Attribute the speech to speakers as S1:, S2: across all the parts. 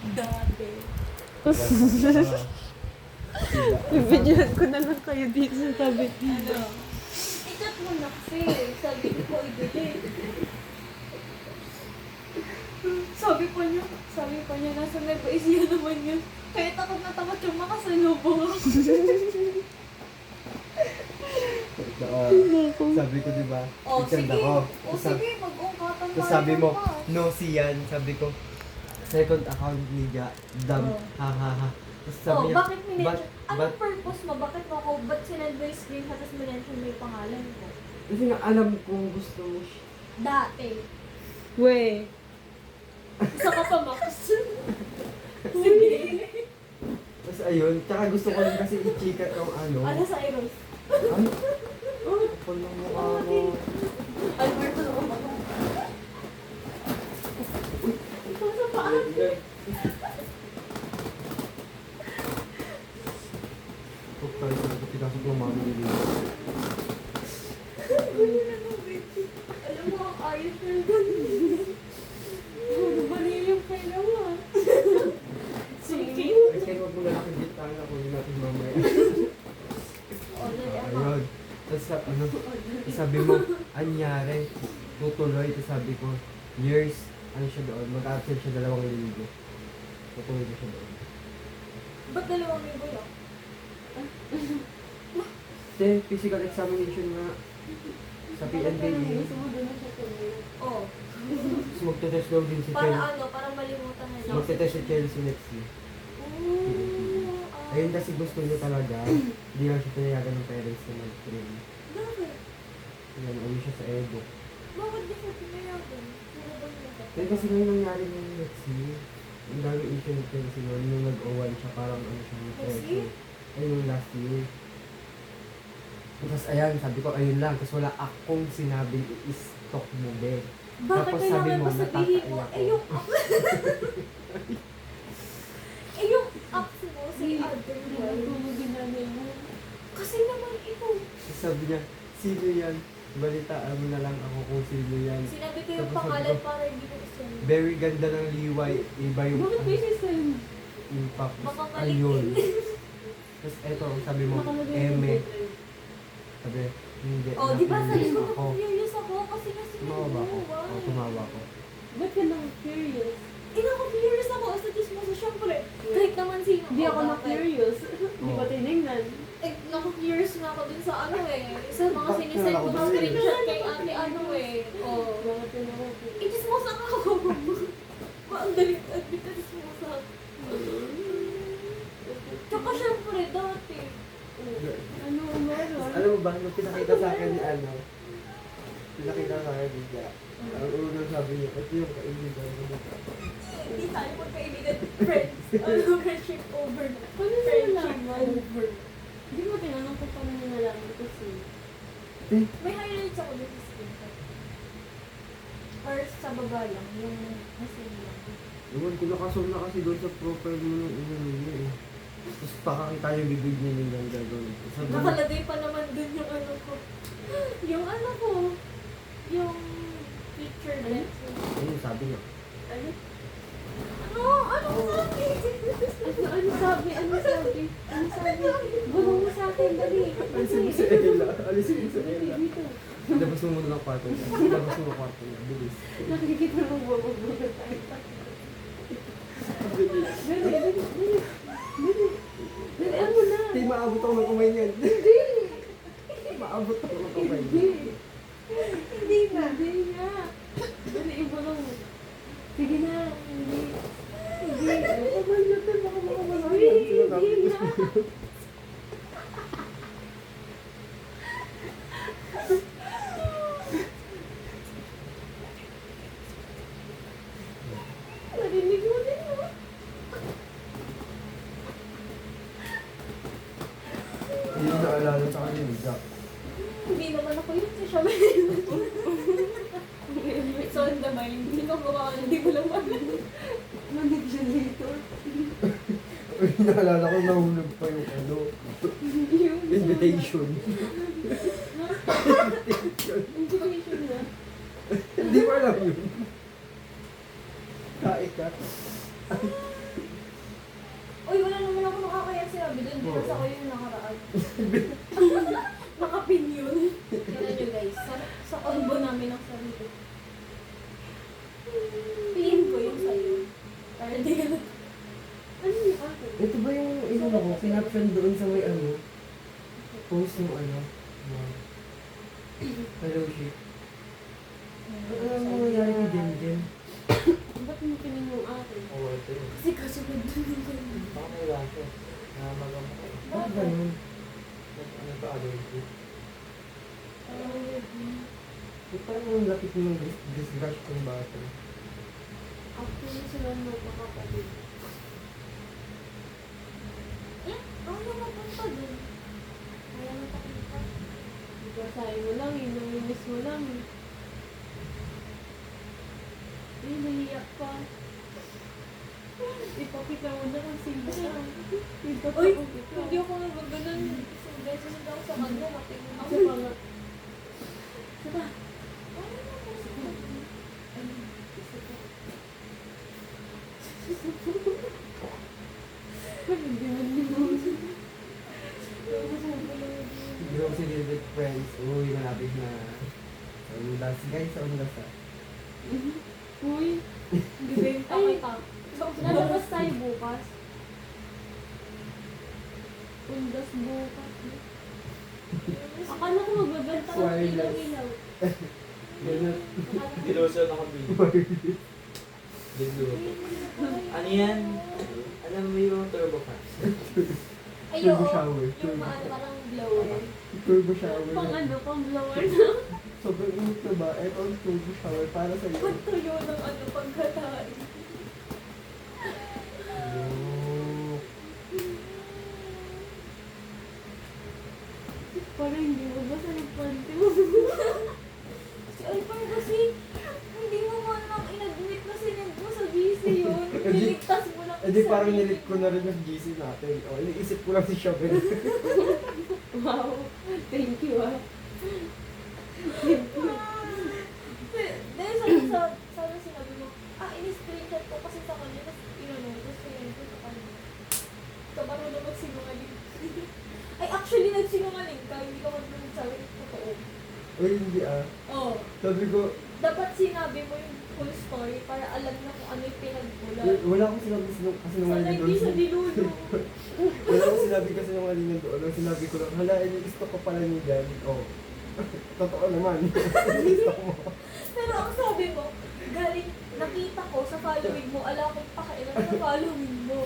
S1: Dati.
S2: Bibidyohan ko na lang kayo dito sa tabi.
S1: Ano? I-chat mo na kasi. Sabi ko, i-delete. Sabi pa niya, nasa Nueva Ecija naman yun. Kaya takot na takot yung makasalubong ako.
S3: Sabi ko, di ba?
S1: Oh,
S3: Nag-send
S1: sige.
S3: ako.
S1: Oh, sige, mag-ungkatan
S3: Tapos
S1: tayo
S3: sabi mo,
S1: pa.
S3: no, si Yan. Sabi ko, second account ni Ja, dam,
S1: Oh.
S3: ha ha ha. Tapos sabi niya,
S1: Bakit minention?
S3: but-
S1: Anong purpose mo? Bakit mo ako? Ba't sinend mo yung screenshot tapos minention mo yung pangalan ko?
S3: Kasi nga alam kong gusto mo siya.
S1: Dati.
S2: We.
S1: Isa ka pa, Max. Sige.
S3: Tapos ayun, tsaka gusto ko rin kasi i-chika yung ano.
S1: Ano sa Eros?
S3: Ay, kapal ng mukha mo.
S1: Alberto na ako. Ikaw sa paan.
S3: Huwag tayo sa pinasok ng mami ni Lino.
S1: Alam mo, ang ayos na doon. Bali yung pera mo. Sige.
S3: Ay, kaya huwag mo na lang hindi tayo na kunin natin mamaya.
S1: Order ako.
S3: Ayun. Tapos ano, sabi mo, anyari, tutuloy. Tapos sabi ko, years, ano siya doon, mag-absent siya 2 linggo. Tutuloy ko siya doon.
S1: Ba't 2 linggo lang?
S3: Kasi physical examination nga sa PNBA.
S1: Oo.
S3: Tapos magte-test daw din si
S1: Para
S3: Chelsea.
S1: ano? Parang malimutan na lang.
S3: Magte-test si Chelsea next year.
S1: Oh,
S3: Ayun kasi gusto niya talaga, hindi lang siya pinayagan ng parents na mag-train.
S1: Bakit?
S3: Ayan, uwi siya sa Edo.
S1: Bakit di ka pinayagan? Sinabay mo ba?
S3: Kaya kasi ngayon nangyari ng next year, ang dami issue ni Chelsea noon, yung nag-O1 siya, parang ano siya,
S1: Next
S3: pressure.
S1: year?
S3: Ayun yung last year. Tapos ayan, sabi ko, ayun lang, kasi wala akong sinabing i-stock mo, be.
S1: Bakit
S3: Tapos sabi
S1: kailangan
S3: mo,
S1: pa sabihin mo?
S3: natatay ako.
S1: Yung apps mo sa other one. Kasi naman ito.
S3: Tapos sabi niya, sino yan? Balitaan mo na lang ako kung sino yan.
S1: Sinabi ko yung
S3: Tapos sabi
S1: pangalan
S3: ko,
S1: para hindi ko isend.
S3: very ganda ng liway, iba yung
S2: Bakit may sisend?
S3: impact.
S1: Baka
S3: Ayun.
S1: maliit.
S3: Tapos eto, sabi mo,
S2: Nakalagay yung
S3: eme.
S2: detail.
S3: Sabi, hindi.
S1: Oh, di ba sabi ko
S3: ako.
S1: na-curious ako kasi kasi
S3: Tumawa ba ako?
S1: Why?
S3: Oo, tumawa ako.
S2: Ba't ka nang curious?
S1: Curious ako sa chismosa. Syempre, kahit naman sino.
S2: Hindi ako
S1: bakit?
S2: na-curious. Hindi ko tinignan.
S1: Eh, naku-curious nga ako dun sa ano eh. Sa mga
S3: Bakit
S1: sinisend
S3: wala
S1: ko
S3: ko
S1: ng
S3: ba?
S1: screenshot kay ate ano eh. Oh.
S2: Bakit ka nang
S1: Chismosa ka ako. Ang galing admit na chismosa ako. Tsaka syempre, dati.
S2: Ano meron?
S3: Alam mo ba, nung pinakita sa akin ni ano, pinakita sa akin ni Ja, ang unang sabi niya, ito yung kaibigan ko na.
S1: Hindi tayo magkaibigan. Friends. Ano, friendship over.
S2: Paano mo
S1: Friendship
S2: nalaman?
S1: over.
S2: Hindi mo tinanong kung paano mo nalaman kasi.
S1: May highlights ako dito sa screenshot. Or sa baba lang, yung message lang.
S3: Ewan ko nakasol na kasi doon sa profile mo nung inano niya eh. Tapos pakakita yung bibig niya nilang gagawin. Sabi niya,
S1: Nakalagay pa naman dun yung ano ko. Yung ano ko. Yung picture lens.
S3: ayun sabi niya.
S2: Ano?
S1: Ano? Ano sabi?
S2: Ano sabi? Ano sabi? Ano sabi? Bulong mo sa akin, dali.
S3: Alisin mo si Ella. Alisin mo si
S2: Dali,
S3: Ella.
S2: dito.
S3: Labas mo muna ng kwarto niya. Labas mo ng kwarto niya. Bilis.
S2: Nakikita mo bumabulong tayo. Dali, dali, dali. Dali. Dali, ano na?
S3: Hindi maabot ako ng kamay niyan.
S2: Hindi.
S3: Maabot ako ng kamay
S2: Hindi.
S3: niya.
S1: Hindi na.
S2: Hindi nga. Dali, ibulong mo. Sige na. Hindi. Hindi.
S3: Kamay niya tayo. Baka makamala
S2: Hindi.
S3: yan. Sinasabi
S2: Hindi
S3: ko.
S2: nga. Narinig mo din mo.
S3: Hindi na naalala sa kanya ni Ja.
S1: Hindi naman ako yun sa Shabay. It's on the mind. Hindi ko gawa. Hindi ko lang
S2: Manipulator.
S3: Ay, naalala ko nahulog pa yung ano.
S2: Yung
S3: Invitation.
S2: Invitation na.
S3: Hindi ko alam yun. Kain ka.
S1: Tapos ako yung nakaraan.
S2: Makapin yun.
S1: Tingnan nyo guys, sa combo namin ng sarili. Piliin ko yung sa'yo. Para di ka
S2: Ano yung akin?
S3: Ito ba yung inano ko? Kinaption doon sa may ano? Post yung ano? Fellowship. Ano ang nangyayari kay Jen Jen?
S2: Ba't mo pinin yung akin?
S4: Oo, ito yun.
S1: Kasi kasunod dun yung sa'yo.
S4: Baka may raso. Namagamot ko.
S3: Bakit ganun?
S4: Ano ba allergy?
S3: Yung parang ang lapit mo ng disgrush kong bata.
S2: Actually, sila mo makapatid.
S1: Eh, ako na mapunta dun. Kaya natakita.
S2: Basahin mo lang, namimiss mo lang. Eh, nahiyak pa. Ipakita mo na kung sino siya.
S1: Uy, hindi ako nagaganon. Isang beses na ako sa kanya, natingin ako.
S2: Isa pa nga. Isa pa. Hindi mo limusin.
S3: Yung si David Friends, uy, malapit na. Sa undas, guys, sa undas ah.
S2: Uy, bibenta
S1: Ay,
S2: kita. Lalabas tayo bukas. Undas bukas. Akala ko magbabenta ng
S3: Wireless.
S2: ilaw-ilaw.
S3: Ganun.
S4: Kilosa na kami. Dito. Ano yan? Alam mo yung turbo fans?
S1: Ay,
S3: Turbo
S1: oo.
S3: shower.
S1: Yung maano parang blower.
S3: Turbo shower.
S2: Pang ano, pang blower na.
S3: Sobrang init na ba? Ito ang turbo shower para sa iyo.
S1: Pagtuyo ng ano, pagkatae.
S3: Oh.
S2: Parang hindi mo basta ng panty mo.
S1: Si Alpar kasi, hindi mo man lang in-admit na sinend mo sa GC yun. Niligtas mo lang
S3: Eh di parang
S1: sarili.
S3: nilit ko na rin yung GC natin. O, iniisip ko lang si Shovel.
S2: Wow. Thank you ah.
S1: Dahil sana sinabi mo, in-screenshot ko kasi sa kanya, tapos tapos sinend ko sa kanya. Ikaw marunong magsinungaling. Ay, actually, nagsinungaling ka, hindi ka marunong magsabi ng totoo.
S3: Uy, hindi ah.
S1: Oo.
S3: Sabi ko,
S1: Dapat sinabi mo yung full story para alam na kung ano yung pinagmula.
S3: wala akong sinabi kasi nung
S1: Sana hindi siya nilulo.
S3: Wala akong sinabi kasi nung alin doon. Ang sinabi ko lang, hala, ini-stock ko pala ni Dan. Oh. Totoo naman. Ini-stock mo.
S1: Pero ang sabi mo, galing, nakita ko sa following mo, ala akong pakailan sa following mo.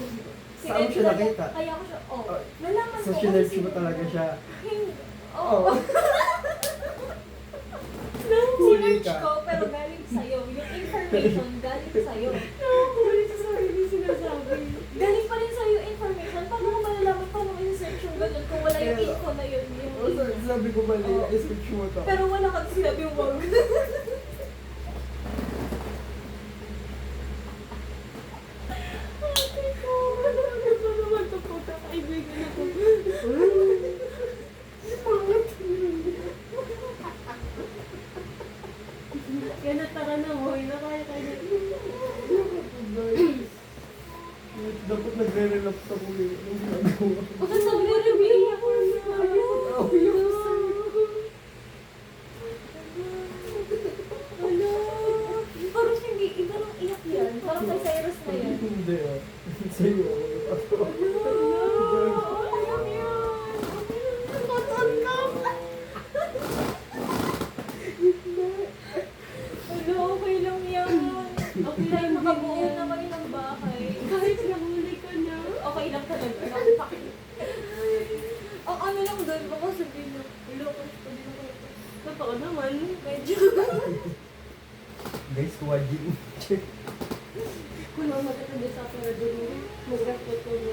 S3: Saan mo siya nakita?
S1: Kaya ko siya, oh,
S3: Oh,
S1: nalaman ko.
S3: So, sinerge mo talaga siya.
S1: Hindi,
S3: Oo.
S1: oh.
S3: Huli
S1: Sinerge
S3: ka.
S1: ko, pero galing sa'yo. Yung information, galing sa'yo.
S2: Nakakuli sa sarili sinasabi.
S1: Galing pa rin sa'yo yung information. Paano ko malalaman paano mo i-search yung ganun kung wala yung info na yun?
S3: Oh, sabi ko mali,
S1: Oo.
S3: i-switch mo to.
S1: Pero wala kang sinabi yung wag.
S2: Ate ko, ano ba naman ito po? Kakaibigan ako. Kaya natara na mo, na kaya.
S3: Dapat nagre-relapse ako eh. Anong ginagawa?
S1: Bakit nagre-reveal ako? Ano? Parang hindi, iba nang iyak yan. Parang kay Cyrus na yan.
S3: Hindi ah. Sa'yo.
S1: Alam yan. Totoo ka. Ano, okay lang yan. Okay lang, makabuo naman ng bahay.
S2: Kahit nahuli ka na.
S1: Okay lang talaga. Ang ano lang doon, baka sabihin mo, ilokos pa din ako.
S2: Totoo naman.
S1: Medyo.
S3: Guys, kuwadin.
S2: Kung naman magkakanda sa aparador mo, mag-reflect ko mo.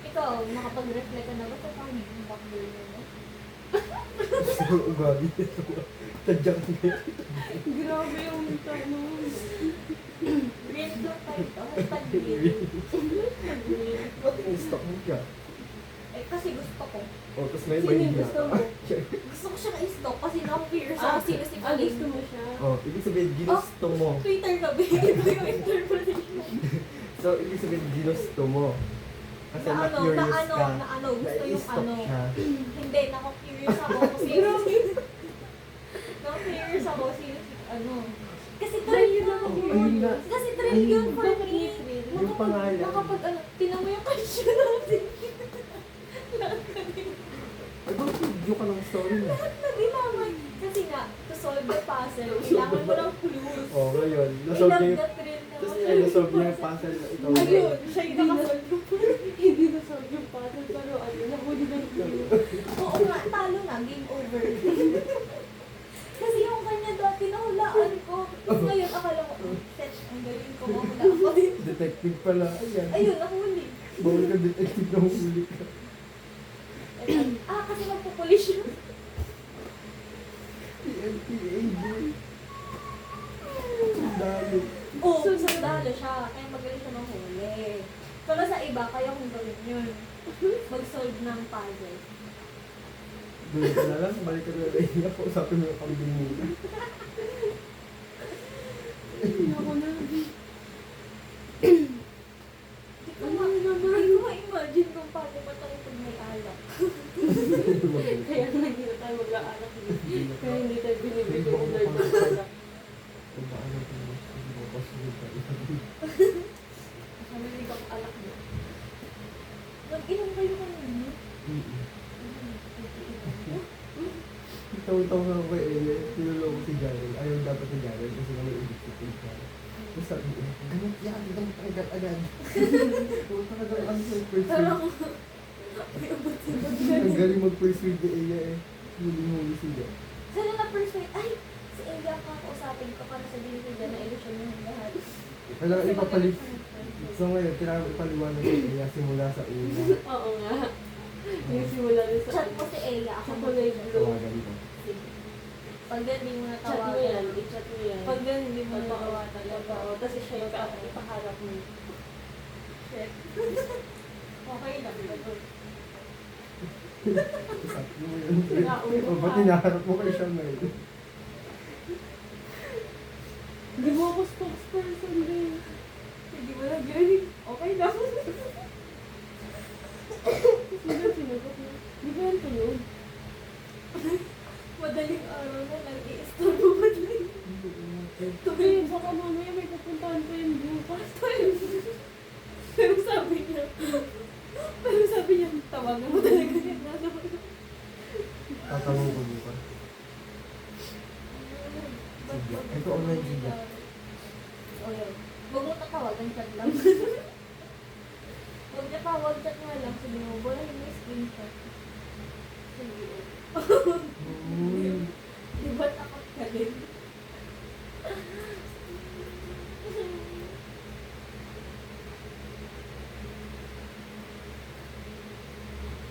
S1: Ikaw, makapag-reflect ka na ba sa panging backdoor mo?
S3: Siguro ugabi. Tadyak na.
S2: Grabe yung tanong.
S1: Green block tayo ito. Hashtag green.
S3: Ba't in-stock mo siya?
S1: Eh, kasi gusto ko.
S3: Oh, tapos may
S2: Sino
S3: may
S2: yung gusto mo?
S1: Gusto ko siya na-stock kasi na-curious ako sino si
S2: gusto mo siya.
S3: Oh, ibig sabihin, ginusto mo.
S1: Twitter ka ba? Iba yung interpretation.
S3: So, ibig sabihin, ginusto mo. Kasi
S1: na ano,
S3: na-curious
S1: na ano,
S3: ka.
S1: na ano, gusto yung
S3: Na-i-stalk
S1: ano.
S3: siya.
S1: Hindi, nako-curious ako kasi nako-curious ako sino si ano. Kasi thrill yun ako.
S3: Ayun na.
S1: Kasi thrill yun for
S2: Bakit
S1: me.
S2: may thrill?
S3: Yung pangalan.
S1: Nakapag ano, tinan mo yung caption natin.
S3: Ay, bakit video ka ng story mo?
S1: Naginaman. Kasi nga, to solve the puzzle, kailangan mo ng clues.
S3: Oo, ngayon.
S1: I
S3: Nasolve
S1: love
S3: niya yung...
S1: the thrill na
S3: Tapos
S1: mag-
S3: nasolve niya yung puzzle na ikaw.
S1: Ayun, siya yung nakasolve.
S2: Hindi na solve yung puzzle, pero ano, nahuli ng clue.
S1: Oo nga, talo na, game over. Kasi yung kanya dati nahulaan ko. Tapos ngayon, akala ko, shit, ang galing ko, mahula ako din.
S3: Detective pala. Ayan.
S1: Ayun, nahuli.
S3: Bawal ka detective na huli ka.
S1: Kasi magpupulis siya.
S3: PNPA boy. Sundalo.
S1: Oo, oh, sandalo siya. Kaya magaling siya mahuli. Pero sa iba, kaya kong gawin yun. Mag-solve ng puzzle.
S3: Doon ka na lang, balik ka na lang. Kausapin mo yung kambing muna.
S2: Ako na.
S1: Hindi ko ma-imagine kung paano matangin pag may alak.
S2: Kaya hindi na tayo mag-aalak dito. Kaya hindi tayo binibigyan ng Lord ng alak.
S3: Kung paano ko hindi mo pasunod ka.
S1: Namilig ako alak mo. Nag-inom kayo kanina?
S3: Taw-taw nga ako eh. Tinulong ko si Jaren. Ayaw dapat si Jaren kasi naman i-discipline siya. Tapos sabi niya, ganun yan, ganun talaga agad. Huwag ka agad ang first
S1: Pero
S3: week.
S1: ako, may abot si
S3: Ang galing mag-first week ni Eya eh. Huling-huli siya.
S1: Sana na-persuade, ay, si Elia ang kakausapin ko para sabihin ko dyan na ilusyon mo yung lahat.
S3: Kailangan ipapalit. So ngayon, kailangan ipaliwanag si Eya simula sa una.
S2: Oo nga. Yung simula rin sa...
S1: Chat mo si Elia, ako
S2: Sa kulay blue.
S3: Tawagan ko.
S1: Pag ganun, hindi mo na
S2: Chat mo yan. I-chat mo yan.
S1: Pag ganun, hindi mo na
S2: Totoo.
S1: tawagan.
S2: Totoo. Tapos siya yung ipaharap mo.
S1: Shit. Okay lang, ganun.
S3: Sabi mo yun. O ba't hinaharap mo kay siya ngayon?
S2: Hindi mo ako spokesperson din.
S1: Hindi mo na ganun. Okay lang.
S2: Sino sinagot mo? Di ba yan tunog?
S1: Madaling araw na, nag-i-store mo madaling.
S2: Tuloy, baka mamaya may pupuntahan pa yung bukas.
S1: Pero sabi niya, tawagan mo talaga yan.
S3: Tatawag ko bukas. Sige. Ito online sige.
S1: O yun. Huwag mo tatawagan, chat lang. Huwag niya tawag, chat nga lang. Sabi mo, bulahin mo yung screenshot. Sige. Di ba takot ka din?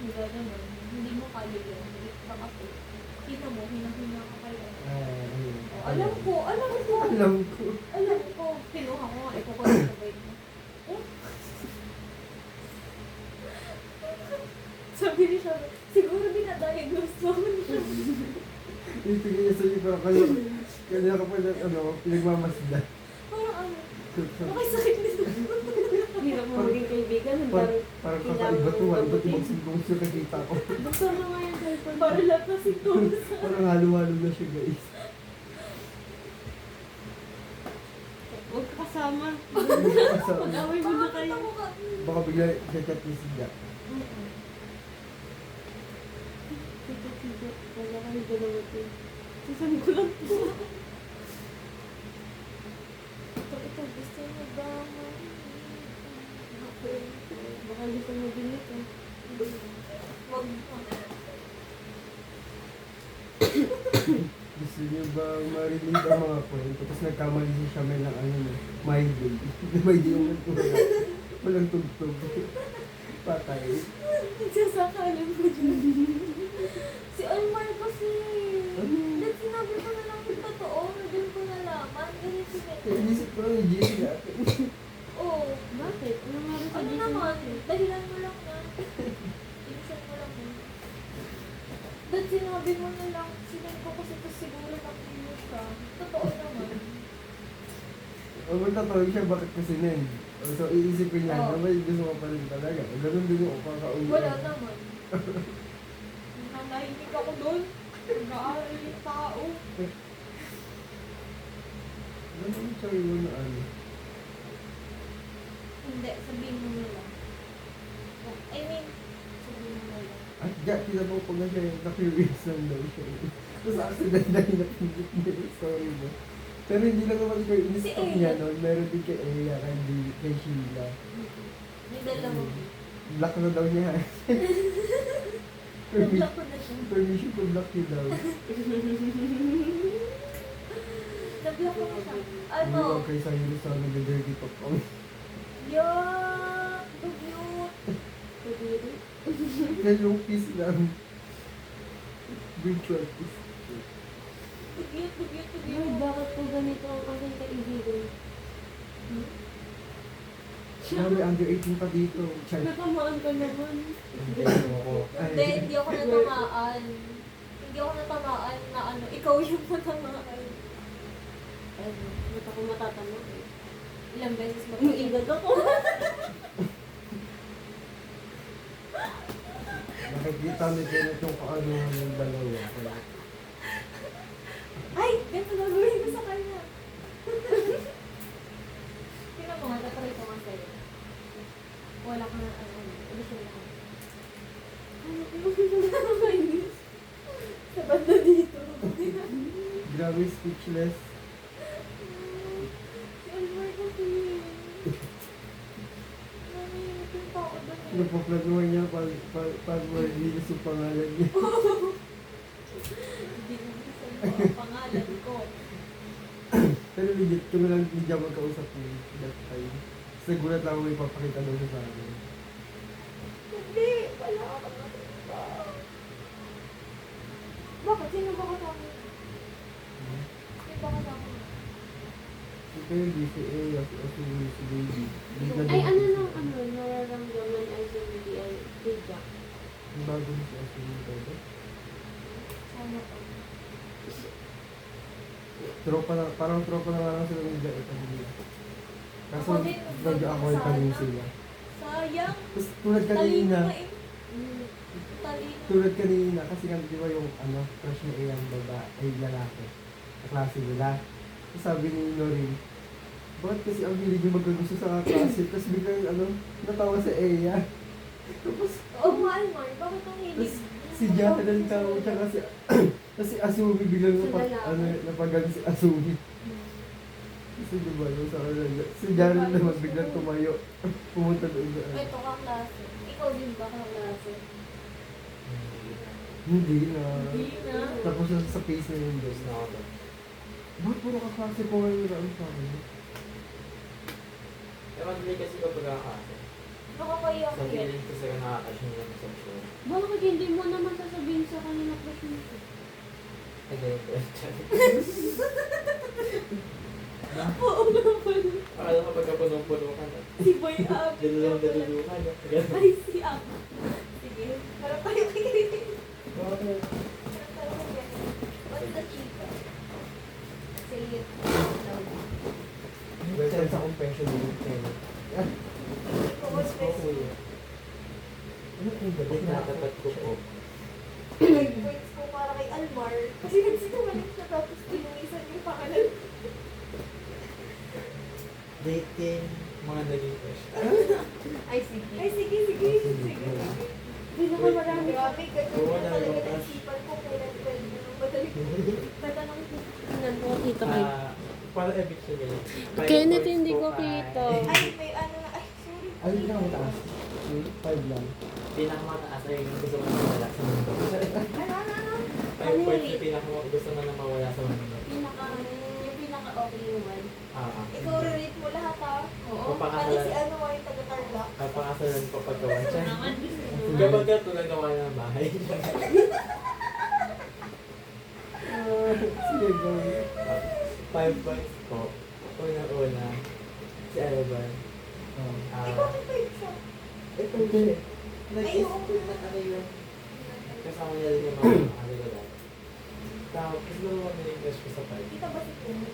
S1: Diba naman, hindi mo kaya yun. Hindi ka kasi. Kita mo, hinahina ka kaya. Alam ko.
S3: Alam ko.
S1: Alam ko. Kinuha ko nga, ito ko na sabay mo. Sabi ni siya, siguro dinadiagnose mo niya.
S3: Itigil niya sa'yo pero kanina ka pa pinagmamasdan.
S1: Parang ano, okay sakit nito.
S2: Hirap mo maging kaibigan.
S3: Parang kakaiba to, iba't ibang symptoms yung nakita ko.
S2: Buksan mo nga yung cellphone.
S1: Parang lahat na sintomas.
S3: Parang halo-halo na siya guys.
S2: Huwag ka kasama.
S3: So,
S2: Mag-away mo na kayo.
S3: baka bigla chat ni Siga.
S2: Sige. Wala kayo dalawa din. Sasabi ko lang po.
S1: Ito, gusto mo ba?
S2: Baka gusto mo din ito.
S1: Wag mo.
S3: Gusto niyo ba marinig ang mga kwento? Tapos nagkamali si Shamel ng ano mo, my day. My day yung nagtulog. Walang tugtog. Patay.
S1: Nagsasakalan mo dyan. Si Almar kasi.
S3: Ano?
S1: Dahil sinabi ko na lang yung totoo. Doon ko nalaman. Ganyan si
S3: Kaya
S1: Beto.
S3: inisip ko lang yung GC natin.
S1: Oo.
S2: Bakit? Ano nga rin sa
S1: Ano
S2: GC
S1: naman?
S2: natin?
S1: Dahilan mo lang na. Inisan mo lang yun. Dahil sinabi mo na lang, sinan ko kasi ito siguro nakiyo siya. Totoo naman.
S3: O magtatawag siya, bakit kasi nen? So, iisipin niya,
S1: Oo.
S3: na may gusto ka pa rin talaga. Ganun din yung kakauwi.
S1: Wala naman. Nanahimik ako doon. Nag-aaral yung tao.
S3: Ganun siya yun na ano.
S1: Hindi, sabihin mo na lang. I mean, sabihin mo na lang.
S3: At diyan, pinabang ko na siya yung na-curious lang daw siya. Tapos accident na hinapindit niya yung story mo. Pero hindi lang naman ko in-stop
S1: Si
S3: niya
S1: Aya.
S3: noon. Meron din kay Aya, kay Sheila.
S1: May dalawa.
S3: Block na daw niya.
S1: Nag-block ko na siya.
S3: Permission to block you daw.
S1: Nag-block ko na siya.
S3: Ano?
S1: Ano?
S3: Kay Cyrus sa nag-dirty talk on.
S1: Yuck! Cute!
S2: Pwede.
S3: Hello, peace lang. Virtual peace.
S1: Cute!
S2: Ay, bakit po ganito ang aking kaibigan?
S3: Sabi, under 18 pa dito. Char.
S2: Natamaan ka naman.
S4: Hindi ako.
S1: Hindi, hindi ako natamaan. Hindi ako natamaan na ano, ikaw yung natamaan.
S2: Ay, ba't ako matatama eh?
S1: Ilang beses ba?
S2: Umiingat ako.
S3: Nakikita ni Kenneth yung kaano ng dalawa. Kaya,
S1: Ay! Ganito gagawin ko sa kanya. Tingnan mo nga, tatry ko nga sa'yo. Wala ka na, ano, ulit yung lahat. Nakakainis. Sa banda dito.
S3: grabe speechless.
S1: Si Alvar kasi. Nangyayari yung tao doon eh.
S3: Napaplaguhan niya pag marilis yung pangalan niya.
S1: Hindi ko gusto yung pangalan ko.
S3: Pero legit, kung lang hindi ako magkausap niya that time. Nagulat lang ako may papakita daw siya sa akin.
S1: Hindi, wala ka nakita. Bakit? Sino ba kasama? Sino ba kasama?
S3: Si Peggy, si Aya, si Asumi, si Baby.
S2: Ay, ano nang ano, nararamdaman ay si BDI kay Jack.
S3: Ang bago ni si Asumi talaga.
S1: Sana ko.
S3: Tropa na, parang tropa na nga lang sila ng Jack. Kaso,
S1: Ako din,
S3: nag-away pa rin
S1: sayang.
S3: sila.
S1: Sayang.
S3: Tapos tulad
S1: Talino
S3: kanina,
S1: na eh. Talino.
S3: tulad kanina, kasi nga di ba yung ano, crush ni Aya ang babae, ay lalaki. Kaklase nila. Tapos sabi ni Lorin, bakit kasi ang hilig yung magkagusto sa kaklase? Tapos biglang ano, natawa si Aya. Tapos,
S1: Oo nga, Almar. Bakit ang hilig?
S3: tapos si Jack nalitaw siya kasi, tapos si Asumi biglang
S2: Si lalaki.
S3: napagal si Asumi. Kasi di ba yung sa kanila, si Jaren naman biglang tumayo. Pumunta doon.
S1: Ito ka klase. Ikaw din ba ka klase?
S3: Hindi na.
S1: Hindi na.
S3: Tapos sa face na yun doon.
S4: Gusto na ako doon.
S3: Bakit puro kaklase ko ngayon na ano sa akin?
S4: Ewan din kasi kapag kakasa.
S1: Nakakaiyak
S4: Sa
S1: yan.
S4: feeling ko sa'yo nakakasya niya sa show.
S2: Bakit hindi mo naman sasabihin sa kanila crush mo siya?
S4: Again,
S1: Oo nga pala.
S4: akala ko pagka puno-puno ka na.
S1: Si Boy Abby.
S4: Dalulong ka na.
S1: Ay, si Abby. Sige. Parang tayo kay
S4: Bakit?
S1: Parang tayo kay What's the chica? Say it.
S3: Welcome sa confession ni Kenneth.
S1: What's
S4: Gusto ko kuya.
S3: Ano kung gabi na?
S4: Tinatapat ko po.
S1: points ko para kay Almar. Kasi nagsinungaling siya tapos tinulisan yung pangalan.
S4: Dating, mga naging crush.
S1: Ay, sige. Ay, sige.
S2: Hindi na ka marami.
S1: Grabe, ganyan
S4: Oo,
S1: na talaga
S4: nalabas.
S1: naisipan ko kailan pwede nung madaling matanong ko.
S2: Tingnan mo, kita kayo.
S4: Para eviction ganyan.
S2: Kenneth, hindi ko kita.
S1: Ay, may ano na. Ay, sorry.
S3: Alin ka ang taas? 5 lang.
S4: Pinakamataas ay yung gusto mo na mawala sa mundo.
S1: Ano?
S4: 5 points yung gusto mo na mawala sa mundo.
S2: Yung pinaka-okay yung one.
S1: Ikaw re-rate mo lahat ha?
S2: Oo.
S1: Pati si ano ay taga-Tarlac.
S4: Kapakasalan ko pagkawan siya.
S2: Naman gusto mo.
S4: Kapag ka tulad gawa ng bahay.
S3: Sige, go.
S4: 5 points po. Una-una, si Alban.
S1: Ay, bakit ba yun siya?
S4: Ito siya.
S1: Ay,
S4: Nag-isip na ano yun. Kasama niya rin yung mga ano ko lang. Tapos, kasi naman may crush ko sa 5.
S1: Kita ba si Kumu?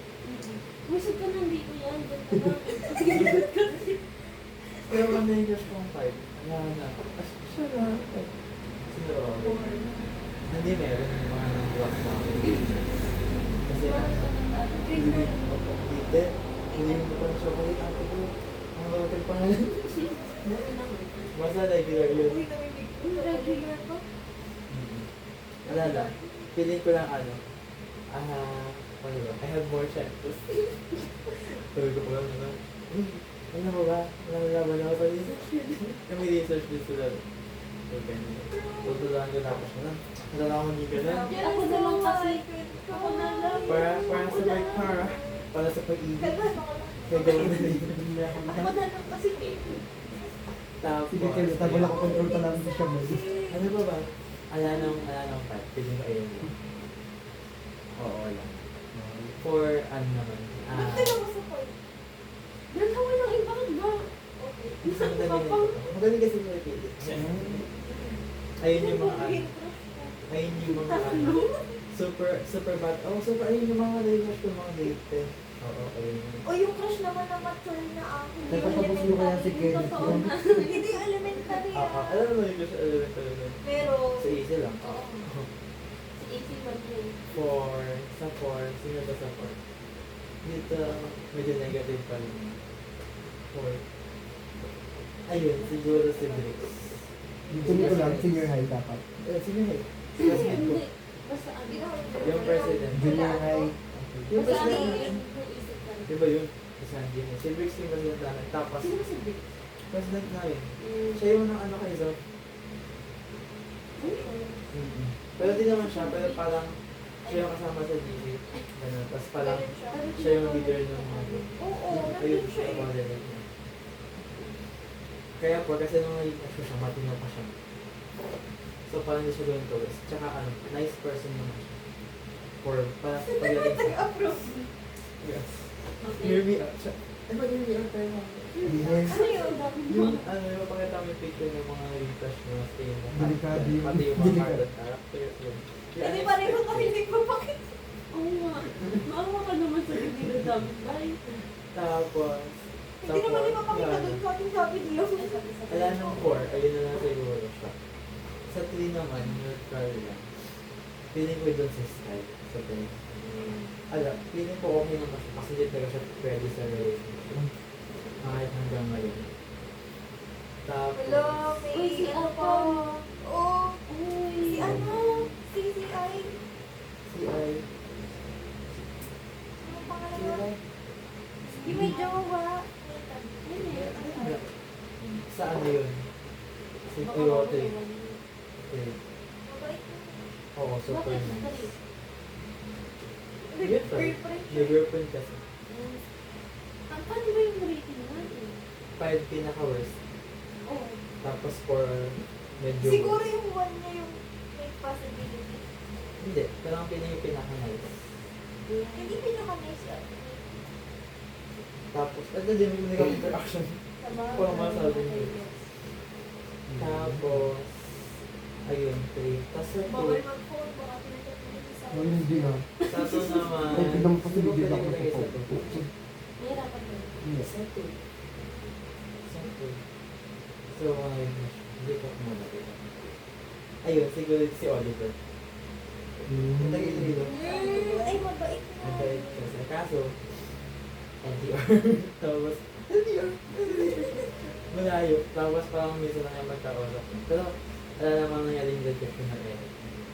S2: Wisod ka nandito yan. Diyan ka na.
S4: Pero kung yung crush kong 5, wala na. Siya na. Sino ako? Hindi meron yung mga nang-block sa akin. Kasi dito, hindi mo pa ng chocolate ate ko. Ang bakit pangalan? Basta regular yun.
S1: Uy, namimig ko.
S2: Regular ko.
S4: Wala lang. Feeling ko lang ano. Ano ba? I have more chances. Sabi ko pa lang naman. Ano ko ba? Nalalaman ako sa research. Kami research din sila. So, ganyan. Tutulahan ko tapos na. Nalala ko hindi ganun.
S2: Ako naman kasi. Ako na lang.
S4: Para sa pag-ibig.
S1: Kalma, ako lang.
S4: Kaya gawin na rin.
S1: Ako na lang kasi baby.
S4: Tapos,
S3: Sige kayo, tapos wala ko control pa namin sa siya mo.
S4: ano ba ba? Ala nang pat. Pwede ko ayun. Oo lang. For ano naman.
S1: Ba't ka lang sa point?
S2: Nagkawa ng ibang ba?
S1: Okay.
S2: Isang
S4: Ang dami
S2: kapang.
S4: nito. Magaling kasi mo ipili. Ayun yung mga ano. Ayun yung mga ano. Super bad. Oh, super. Ayun yung mga nai-watch ko mga date. Oo, ayun.
S1: O yung crush naman na mature na ako. Hindi yung
S3: Nagpapapos mo kaya si
S1: elementary.
S3: Kenneth
S2: Totoo
S3: yun.
S2: na.
S1: Hindi yung elementary
S4: Alam mo yung sa elementary nun.
S1: Pero,
S4: Sa easy lang.
S1: oo.
S2: Si Easy mag-play.
S4: Sa 4, sino ba sa 4? Dito, medyo negative pa rin. 4. Ayun, siguro si Briggs.
S3: Dito ko lang, senior high dapat.
S4: Sino yun? Classmate ko.
S2: Hindi. Basta ano.
S4: Yung president.
S3: Junior high.
S4: Yung
S2: Basta ano
S4: president.
S2: yun. Naisip ka.
S4: Di ba yun? Isang din. Si Briggs yung president namin. Tapos,
S2: Sino ba si Vic?
S4: president namin. Siya yung ano kay Zoe. Pero di naman siya, pero parang siya yung kasama sa GC. Ganun. Tapos parang siya yung leader ng mga
S1: Oo,
S4: ayun
S1: nandun siya
S4: siya
S1: eh.
S4: yung leader niya. Kaya po, kasi nung naging crush ko siya, matino pa siya. So parang hindi siya going to waste. Tsaka ano, nice person naman siya. For, para sa pagdating sa...
S1: Nag-approve.
S4: Yes.
S2: Okay.
S4: Hear me out siya. Eh, mag-hear me out tayo.
S3: Dinner.
S1: Ano yun?
S4: Yung, ano, yung pakita mo yung picture ng mga naging crush mo, stay yung mga
S3: Delikado
S4: character,
S3: yun.
S4: pati yung mga
S3: Delikado.
S4: carded characters, yun.
S1: Hindi pareho kami nagpapakit.
S2: Oo nga. Maawa ka naman sa hindi na dami. Bye.
S4: Tapos,
S1: Hindi naman ipapakita doon sa ating sabi niyo.
S4: Wala nang 4, ayun na lang siguro siya. Sa 3 naman, neutral lang. Feeling ko doon sa style. Sa 3. Feeling ko okay naman siya kasi hindi talaga siya pwede sa relationship. Kahit hanggang ngayon. Tapos,
S1: Hello, may
S2: Uy, si
S1: ano
S2: Apo.
S1: pa. Oo.
S2: Uy.
S1: Si ano? Si I.
S4: si Ay,
S1: Ano pangalan
S4: si
S1: mo?
S4: Ay,
S1: Yung may jowa.
S4: sa ano yun? Si
S2: Baka
S4: Coyote.
S2: mawala.
S4: Okay.
S1: Mabait na.
S4: Oo, super
S2: Bakit?
S4: nice.
S2: Dali.
S4: Yun pa.
S1: Girlfriend
S4: May girlfriend kasi.
S2: Ang paano ba yung rating natin?
S4: 5 pinaka-worst.
S2: Oo.
S4: Tapos 4, medyo...
S1: Siguro yung one niya yung may possibility.
S4: Hindi, pero ang pinaka pinaka-nice.
S1: Hindi pinaka-nice yan.
S4: Tapos, ito din may nagawang interaction. Parang masabi niyo. Tapos, ayun, 3. Tapos sa
S1: Bawal
S4: 2,
S1: mag-phone, baka pinagkat mo sa
S3: Oh, hindi na.
S4: sa 2 naman,
S3: Ay, tignan mo pa sa
S4: siguro
S3: video
S4: pwede
S3: ako
S4: ko lagay sa
S3: sa
S4: 2.
S2: Mahirapan mo.
S3: Hindi.
S4: Sa 2. Sa 2. So, ayun na siya. Hindi ko muna dito. Ayun, siguro si Oliver. Ang tagil-tagil.
S1: Ay, mabait na.
S4: Mabait kasi. Kaso, NTR. Tapos, NTR. Malayo. Tapos parang minsan lang yung magkausap. Pero, wala namang nangyaring rejection na rin.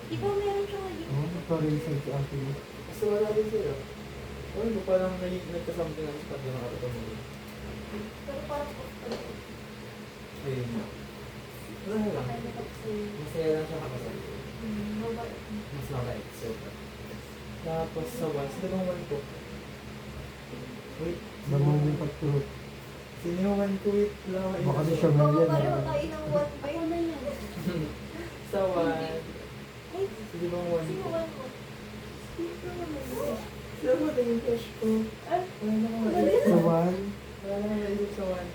S1: Di ba meron siya ngayon?
S3: Oh, parang sa ate mo.
S4: Kasi wala din sila. Ano, parang nagkasamting ang spot yung mga tumuli.
S1: Pero parang
S4: Ayun. Wala lang. Masaya lang siya kapasal.
S1: mabait.
S4: Mas mabait. Super. Tapos sa one, sino bang one ko? Wait.
S3: Naman yung pag-truth.
S4: Sino yung one ko? Wait lang.
S3: Baka di siya nga
S1: Baka
S3: yan.
S1: pareho
S3: ah.
S1: tayo ng one pa
S2: Ayaw
S1: yun.
S2: na yan.
S4: Sa one.
S1: Ay,
S4: Sino bang one
S1: sino
S4: ko?
S1: one mo?
S4: Sino ba tingin crush ko?
S1: Ay,
S4: Wala na akong
S1: Wala
S4: maisip.
S3: Sa one,
S4: Wala na akong maisip sa one.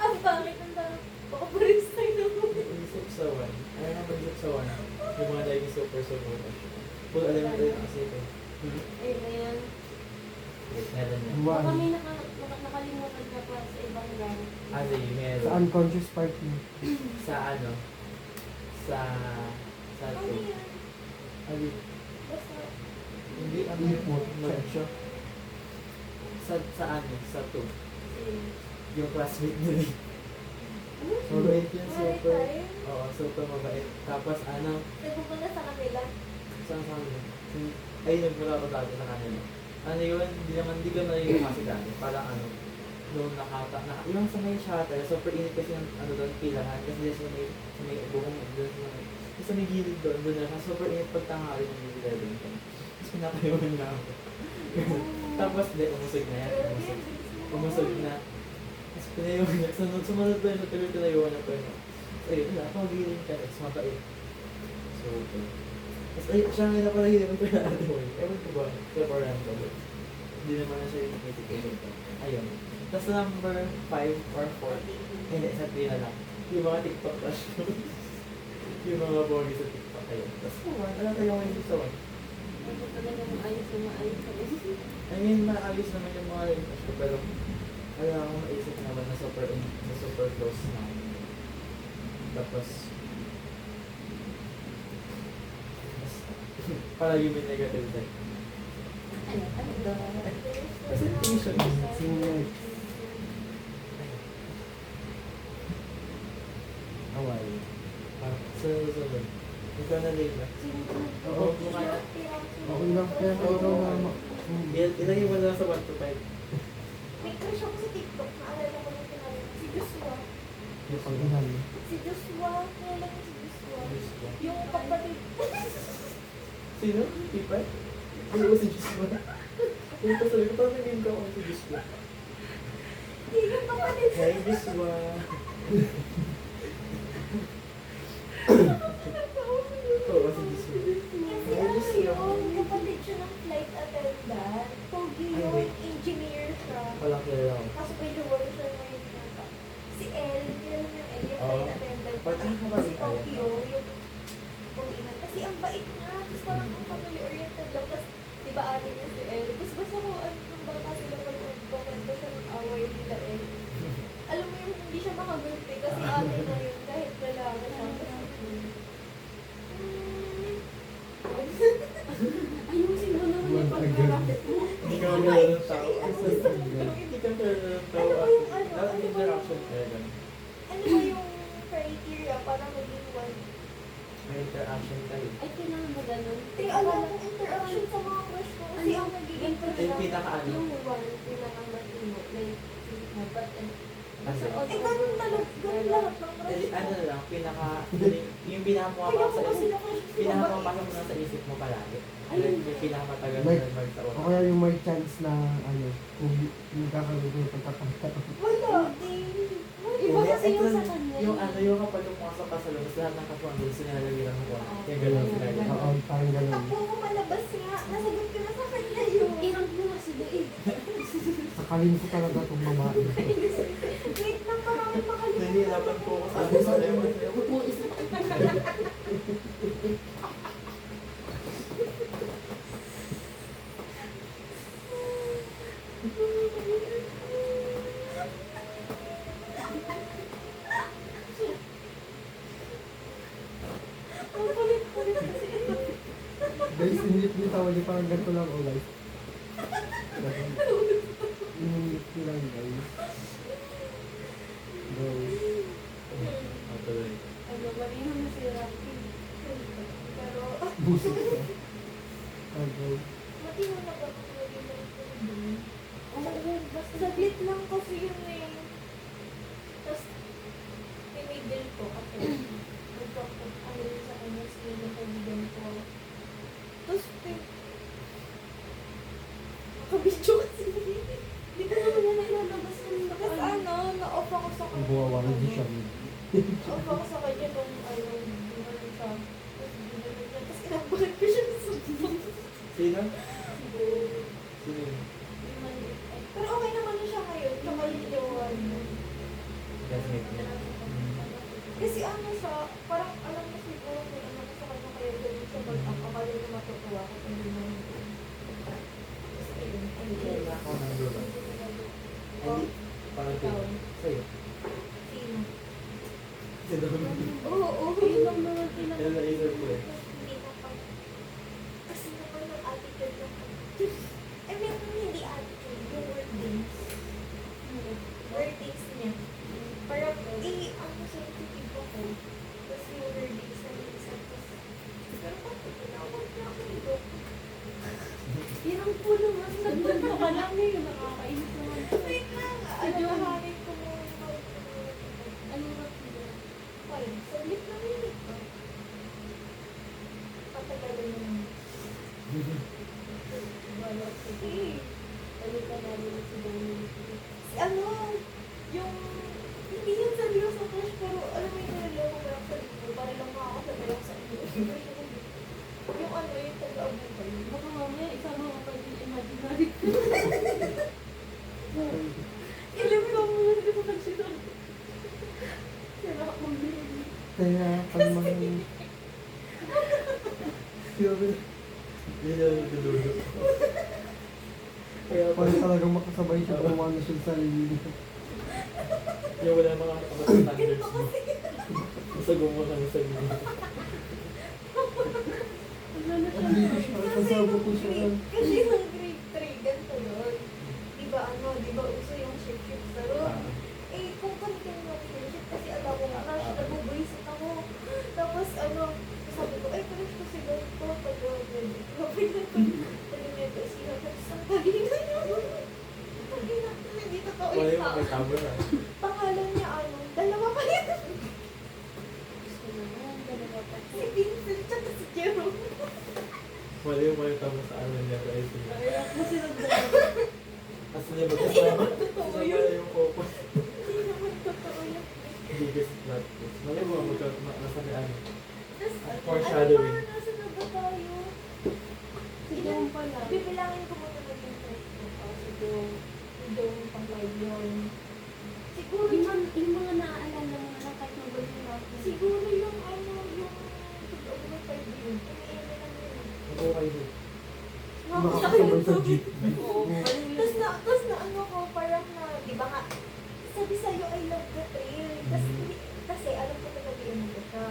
S1: ang pangit ng tanong. Baka pares tayo ng
S4: Maisip sa one. Wala na akong maisip sa one. Yung mga naging super crush. Full alam mo tayo kasi ito.
S2: Ayun na yan.
S4: Meron yan.
S3: Why?
S2: Baka may nakalimutan ka pa sa ibang rank.
S4: Ano yun, meron.
S3: Sa unconscious part mo.
S4: Sa ano? Sa... Sa
S1: Ano
S4: to.
S1: yan?
S3: Alin?
S1: Basta,
S4: Hindi, ano
S3: Hindi
S4: yun?
S3: po.
S4: Mag-show. Sa ano? Sa to.
S2: Si-
S4: Yung classmate nila.
S3: So,
S4: Mabait yun, super.
S1: Maritime?
S4: Oo, super mabait. Tapos ano?
S1: nagpupunta sa kanila.
S4: Saan sa kanila? Ay, nagmula ko dati sa kanila. Ano yun? Hindi ko na yun kasi dati. Parang ano? Noong yung sa may shuttle, super init kasi ng ano doon, pilahan. Kasi sa may buhong doon, sa may gilid doon na super init pagtanghali ng gilid doon. Tapos pinapayuhan na ako. Tapos, umusog na yan. Umusog na. Tapos pinayuhan niya. Sumunod doon sa tuloy pinayuhan na po yun. Tapos ayun, wala, pag-giling ka. Tapos mabait. Super. Tapos ay, siya nga na pala yun. Ewan ko ba? Kaya parang ko. Hindi naman na siya yung native ko. Ayun. Tapos number 5 or 4. Hindi, sa 3 na lang. Yung mga TikTok crush ko. Yung mga bogi sa TikTok. Ayun. Tapos ano tayo ngayon gusto ko?
S2: Ano talaga maayos na maayos ka rin.
S4: I mean, maayos naman yung mga rin crush ko. Pero wala akong maisip naman na super close na. Tapos para yung may negative side.
S2: Ano daw?
S4: Presentation.
S3: Senior. Away.
S4: Sunod. Ikaw na din ba?
S3: Oo.
S4: Mukha na.
S3: Okay lang. Kaya ikaw mama.
S4: Ilagay mo lang sa 1 to 5.
S1: May crush ako sa TikTok. Naalala ko ng pinali. Si Joshua.
S3: Yung pag-inal.
S1: Si Joshua. Naalala ko si Joshua. Yung kapatid.
S4: Sino? Tipay? Ano ba si Joshua? Yung pasabi ko, parang naging ko ako si Joshua.
S1: Yung kapatid.
S4: Hey, Joshua. Oo, si Joshua.
S1: Kasi ano yun, kapatid siya ng flight attendant. Pogi
S4: Ay,
S1: yun,
S4: wait.
S1: engineer siya.
S4: Walang kilala ako.
S1: Kaso may reward siya ngayon nata. Si Elle, kilala mo yung Elle, yung
S4: Oo.
S1: flight attendant.
S4: Ba't ang
S1: Si
S4: kapatid ka
S1: Tokyo, yung pogihan. Kasi ang bait niya, tapos parang ang family-oriented lang. Tapos, di ba ate niya si Elle? Tapos basta ko, nung bata sila pag-kwento siya ng away nila Elle. Alam mo yung hindi siya makagulpi kasi ate na yun kahit lalaki siya.
S2: Ayusin mo naman yung pagkarakit mo.
S4: Hindi ka kilala ng tao. Hindi ka kilala ng tao. Dapat interaction kaya ganun.
S1: Ano ba yung criteria para maging one?
S4: May interaction tayo.
S2: Ay, kailangan ba ganun?
S1: Alam mo, interaction sa mga crush ko kasi ang nagiging
S4: Yung pinaka-ano?
S2: Yung one, pinakamatino. Like, dapat,
S4: Kasi,
S1: ganun talaga, ganun lahat ng crush ko.
S4: ano lang, yung pinakamukha
S1: Kaya
S4: pa
S1: ko
S4: sa
S1: kasi na-crush ko
S4: pinakamapasok mo lang sa isip mo palagi.
S2: Ayun.
S4: Yung pinakamatagal
S3: Like,
S4: na magtaon.
S3: O kaya yung may chance na ano, kung magkakaroon ng pagkakataon.
S1: Wala,
S2: Iba
S4: Hindi,
S2: kasi
S4: ito
S2: yung
S4: na-
S2: sa kanya.
S4: Yung ano, yung kapag pumasok ka sa labas, lahat ng katuan doon sinalagay ng kuwan. Yung gano'n sila.
S3: Oo, parang ganun.
S1: Takbo ko malabas nga. Nasagot ko na sa kanya yun.
S2: Irang mo kasi doon.
S3: Sakalin ko talaga itong babae.
S1: Wait lang, parang makalimutan.
S4: Nahihirapan po ako sa ano sa lewan.
S2: Mo isa.
S1: Ang kulit-kulit kasi ito.
S3: Guys, inip niyo tawa niyo parang ganito lang, oh guys. Inip niyo lang, guys. Go.
S4: Tuloy.
S2: Ano, marino na si Rocky.
S1: Pero,
S3: Busog ka. Ah, go.
S1: matino na ba kung naging ganito?
S2: Oo, basta
S1: Saglit lang kasi yun eh. Tapos, pinigil ko kasi ano yun sa kanya sila ng kaibigan ko. Tapos, nakabidyo kasi.
S2: Hindi ko naman yan ilalabas ng
S1: Tapos ano, na-off ako sa
S3: Ang
S1: kanya.
S3: buwawa na di siya.
S1: Off ako sa kanya nung ano siya. Tapos, binalik niya. Tapos, inabahan ko siya sa
S4: Sino? Sino yun?
S1: Pero okay naman na siya ngayon. Tsaka yung jowa niya.
S4: Classmate niya.
S1: Kasi ano siya, parang alam mo siguro may ano ko sa kanya kaya ganun siya pag ang akala niya matutuwa ko kung hindi naman. yun.
S4: Kaya na ako ng dulo. Hindi, parang
S2: Ikaw.
S4: sa'yo.
S1: Sino?
S4: Kasi naman.
S1: Oo,
S2: Yun lang naman sila.
S4: Yan na isip ko eh.
S1: Hindi na pa. Kasi naman yung attitude ng I mean, hindi attitude, yung wordings. Wordings niya. Parang, ano sensitive ako. Tapos yung wordings na minsan, tapos, pero bakit tinawag na ako nito?
S2: Hirang po naman. Nagpunta ka lang eh. Nakakainis naman.
S1: Wait lang, alalahanin ko muna.
S2: Ano ba sila?
S1: Fine, saglit lang yun ito. Patagalan mo naman.
S2: Wala.
S1: Sige.
S2: Ano ka namin si Dominic?
S1: Ano, yung, hindi yung seryoso crush, pero alam mo yung naliloko ko lang sa inyo, para lang makakasabay ako sa inyo. Yung ano, yung taga-abukay.
S2: Baka mamaya isama ka pa yung imaginary.
S1: Ilim ko mo, hindi ko kasi ito.
S2: Sira ako din.
S3: Kaya kalmang... Grabe.
S4: Yun yung dulo. Kaya
S3: Parang talagang makasabay siya kung ano siya sa sarili niya.
S4: yung wala mga standards mo. Basta gumawa ka sa inyo.
S2: Wala na siya.
S3: Hindi ko siya, kasama ko siya.
S1: Kasi nung grade 3, ganito yun. Di ba ano, di ba uso yung shift-shift sa room? Kung kami mag shift kasi alam ko nga, crush, nag-buisit ako. Tapos ano, sabi ko, crush ko si ganito, pag-grade. Sabi na pag-grade siya, tapos ang tagina niya. Tagina, hindi totoo
S4: Wala
S1: yung
S4: yung may camera.
S1: pangalan niya ano, dalawa pa yan.
S2: Gusto naman. Dalawa pa
S1: Si
S2: siya.
S1: Vincent, tsaka si Jerome.
S4: Wala yung may tama sa ano niya. Kaya siya.
S2: Kaya ako silang dalawa.
S4: Kasi niya magkasama.
S1: Totoo
S4: Kasama
S1: yun.
S4: yung couple.
S1: Hindi naman totoo yun.
S4: Hindi kasi plot twist. Malay mo, nasa may ano.
S1: Tapos,
S4: Foreshadowing.
S1: ano ba, nasa na ba tayo?
S2: Si Dom pala.
S1: Bibilangin ko muna naging friend ko. Si Dom. Si Dom pang-live yun. Siguro,
S2: Yung mga naaalala mo na lang kahit magulo yung natin.
S1: siguro yung ano, yung pag-uwi pa yun. Umiilan lang yun.
S4: Okay din.
S3: Makakasabay sa jeep.
S2: Oo.
S1: Tapos na ano ko, parang na, di ba nga, sabi sa'yo, I love the trail. Kasi alam ko talaga yung ko siya.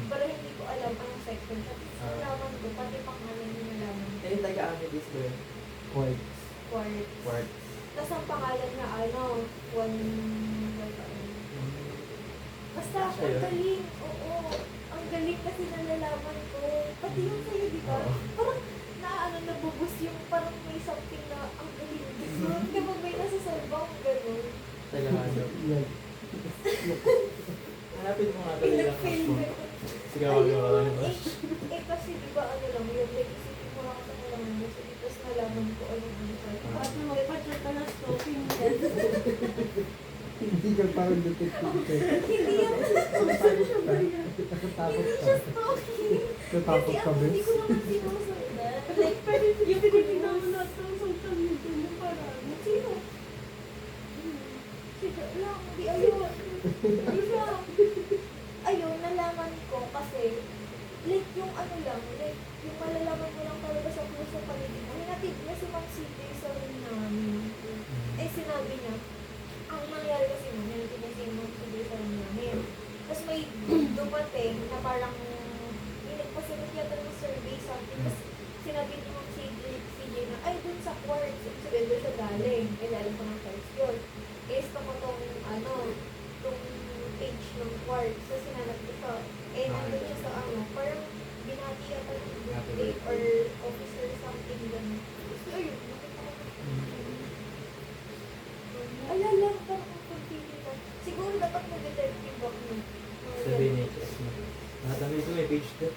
S1: Pero hindi ko alam anong section siya. Tapos nalaman ko, pati pangalan yung nalaman ko.
S4: Eh, yung taga-Amidis ko yun.
S3: Quartz.
S1: Quartz.
S4: Quartz.
S1: Tapos ang pangalan niya, ano, basta,
S4: Siya
S1: ang
S4: yun?
S1: galing. Oo. Ang galing kasi nalalaman ko. Pati yung sa'yo, di ba?
S4: Oo.
S1: Parang, nabubus yung parang may something na ang galing. Kapag may nasa salbang, gano'n.
S4: Taga-ano.
S3: Yan.
S4: Hanapin mo nga talaga ang crush mo.
S1: Gano'n.
S4: Sigawan mo ka lang.
S1: Kasi di ba ano lang yun, like isipin mo lang sa kailangan mo, so tapos nalaman ko anong ano sa'yo.
S2: At magpa-chat ka na stalking yan.
S3: Hindi ka parang detective ka.
S1: Hindi yan,
S3: Natatakot ka. Natatakot
S1: hindi
S3: ka.
S1: siya stalking.
S3: Natatakot ka,
S1: Hindi
S3: bes.
S1: ko naman sinusundan. Like,
S2: Yung pinignan mo lahat ng social media mo para ano.
S1: sino? Sige lang, di ayun. Di lang. Ayun, nalaman ko kasi, like yung ano lang, like yung malalaman mo lang talaga sa puso paligid mo. Hinatid niya si Ma'am City sa room namin. Sinabi niya, ang nangyari kasi mo, hinatid niya si Ma'am City sa room namin. Tapos may dumating na parang, nagpasunod yata ng survey something. Tapos sinabi ni Ma'am CJ na, ay dun sa quartz, sabihin doon siya galing. Alam ko ng quartz yun. Gusto ko tong, ano, tong page ng quartz. So sinanap ko siya. Nandun siya sa ano, parang binati yata ng birthday or officer something ganun. Tapos ayun, nakita ko. Alala, parang ang pagpili ko. Siguro dapat mag-detective ako.
S4: Sabihin niya, yes mo. Nakatami ko may page 2.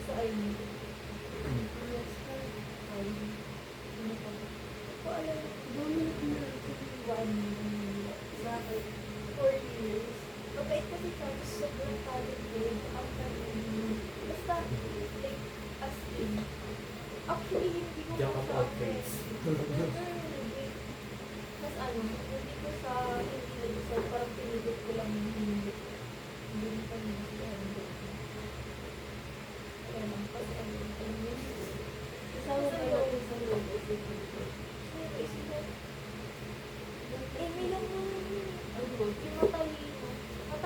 S1: Sa ayun. Yes, ay. Ano pa ba? Hindi ko alam.
S2: Dominic na.
S1: Bakit? 4 years. Mabait kasi siya. Sobrang talented. Ang talented. Basta, like, as in. Actually, hindi ko
S4: Jack of
S1: siya
S4: all trades.
S1: Mas ano, hindi ko siya hindi nag-decide. Parang pinilit ko lang yung hindi. Hindi ko pa hindi. Kaya lang, kasi ano,
S2: Isama ka natin sa loob.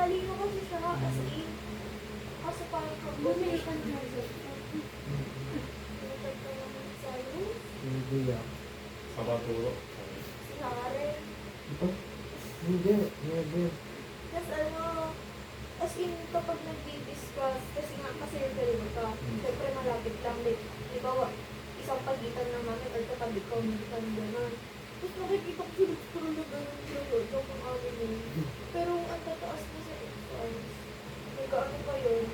S1: Matalino kasi siya, as in. Kaso parang
S2: Bumili
S1: combination.
S2: ka ng result.
S1: Tinatag ko naman si Cyrus,
S3: Hindi ah.
S4: Sa maturo.
S1: si Karen.
S3: Oh, hindi. Never.
S1: Tapos as in, kapag nag-discuss, kasi nga, kasi yung dalawa ka, syempre malapit lang, like, halimbawa, isang pagitan ng namin, or katabi ko, hindi kami gano'n. Tapos nakikita ko sila puro na gano'n yung kung amin yun. Pero ang tataas na sa exams, nagkaano pa yun,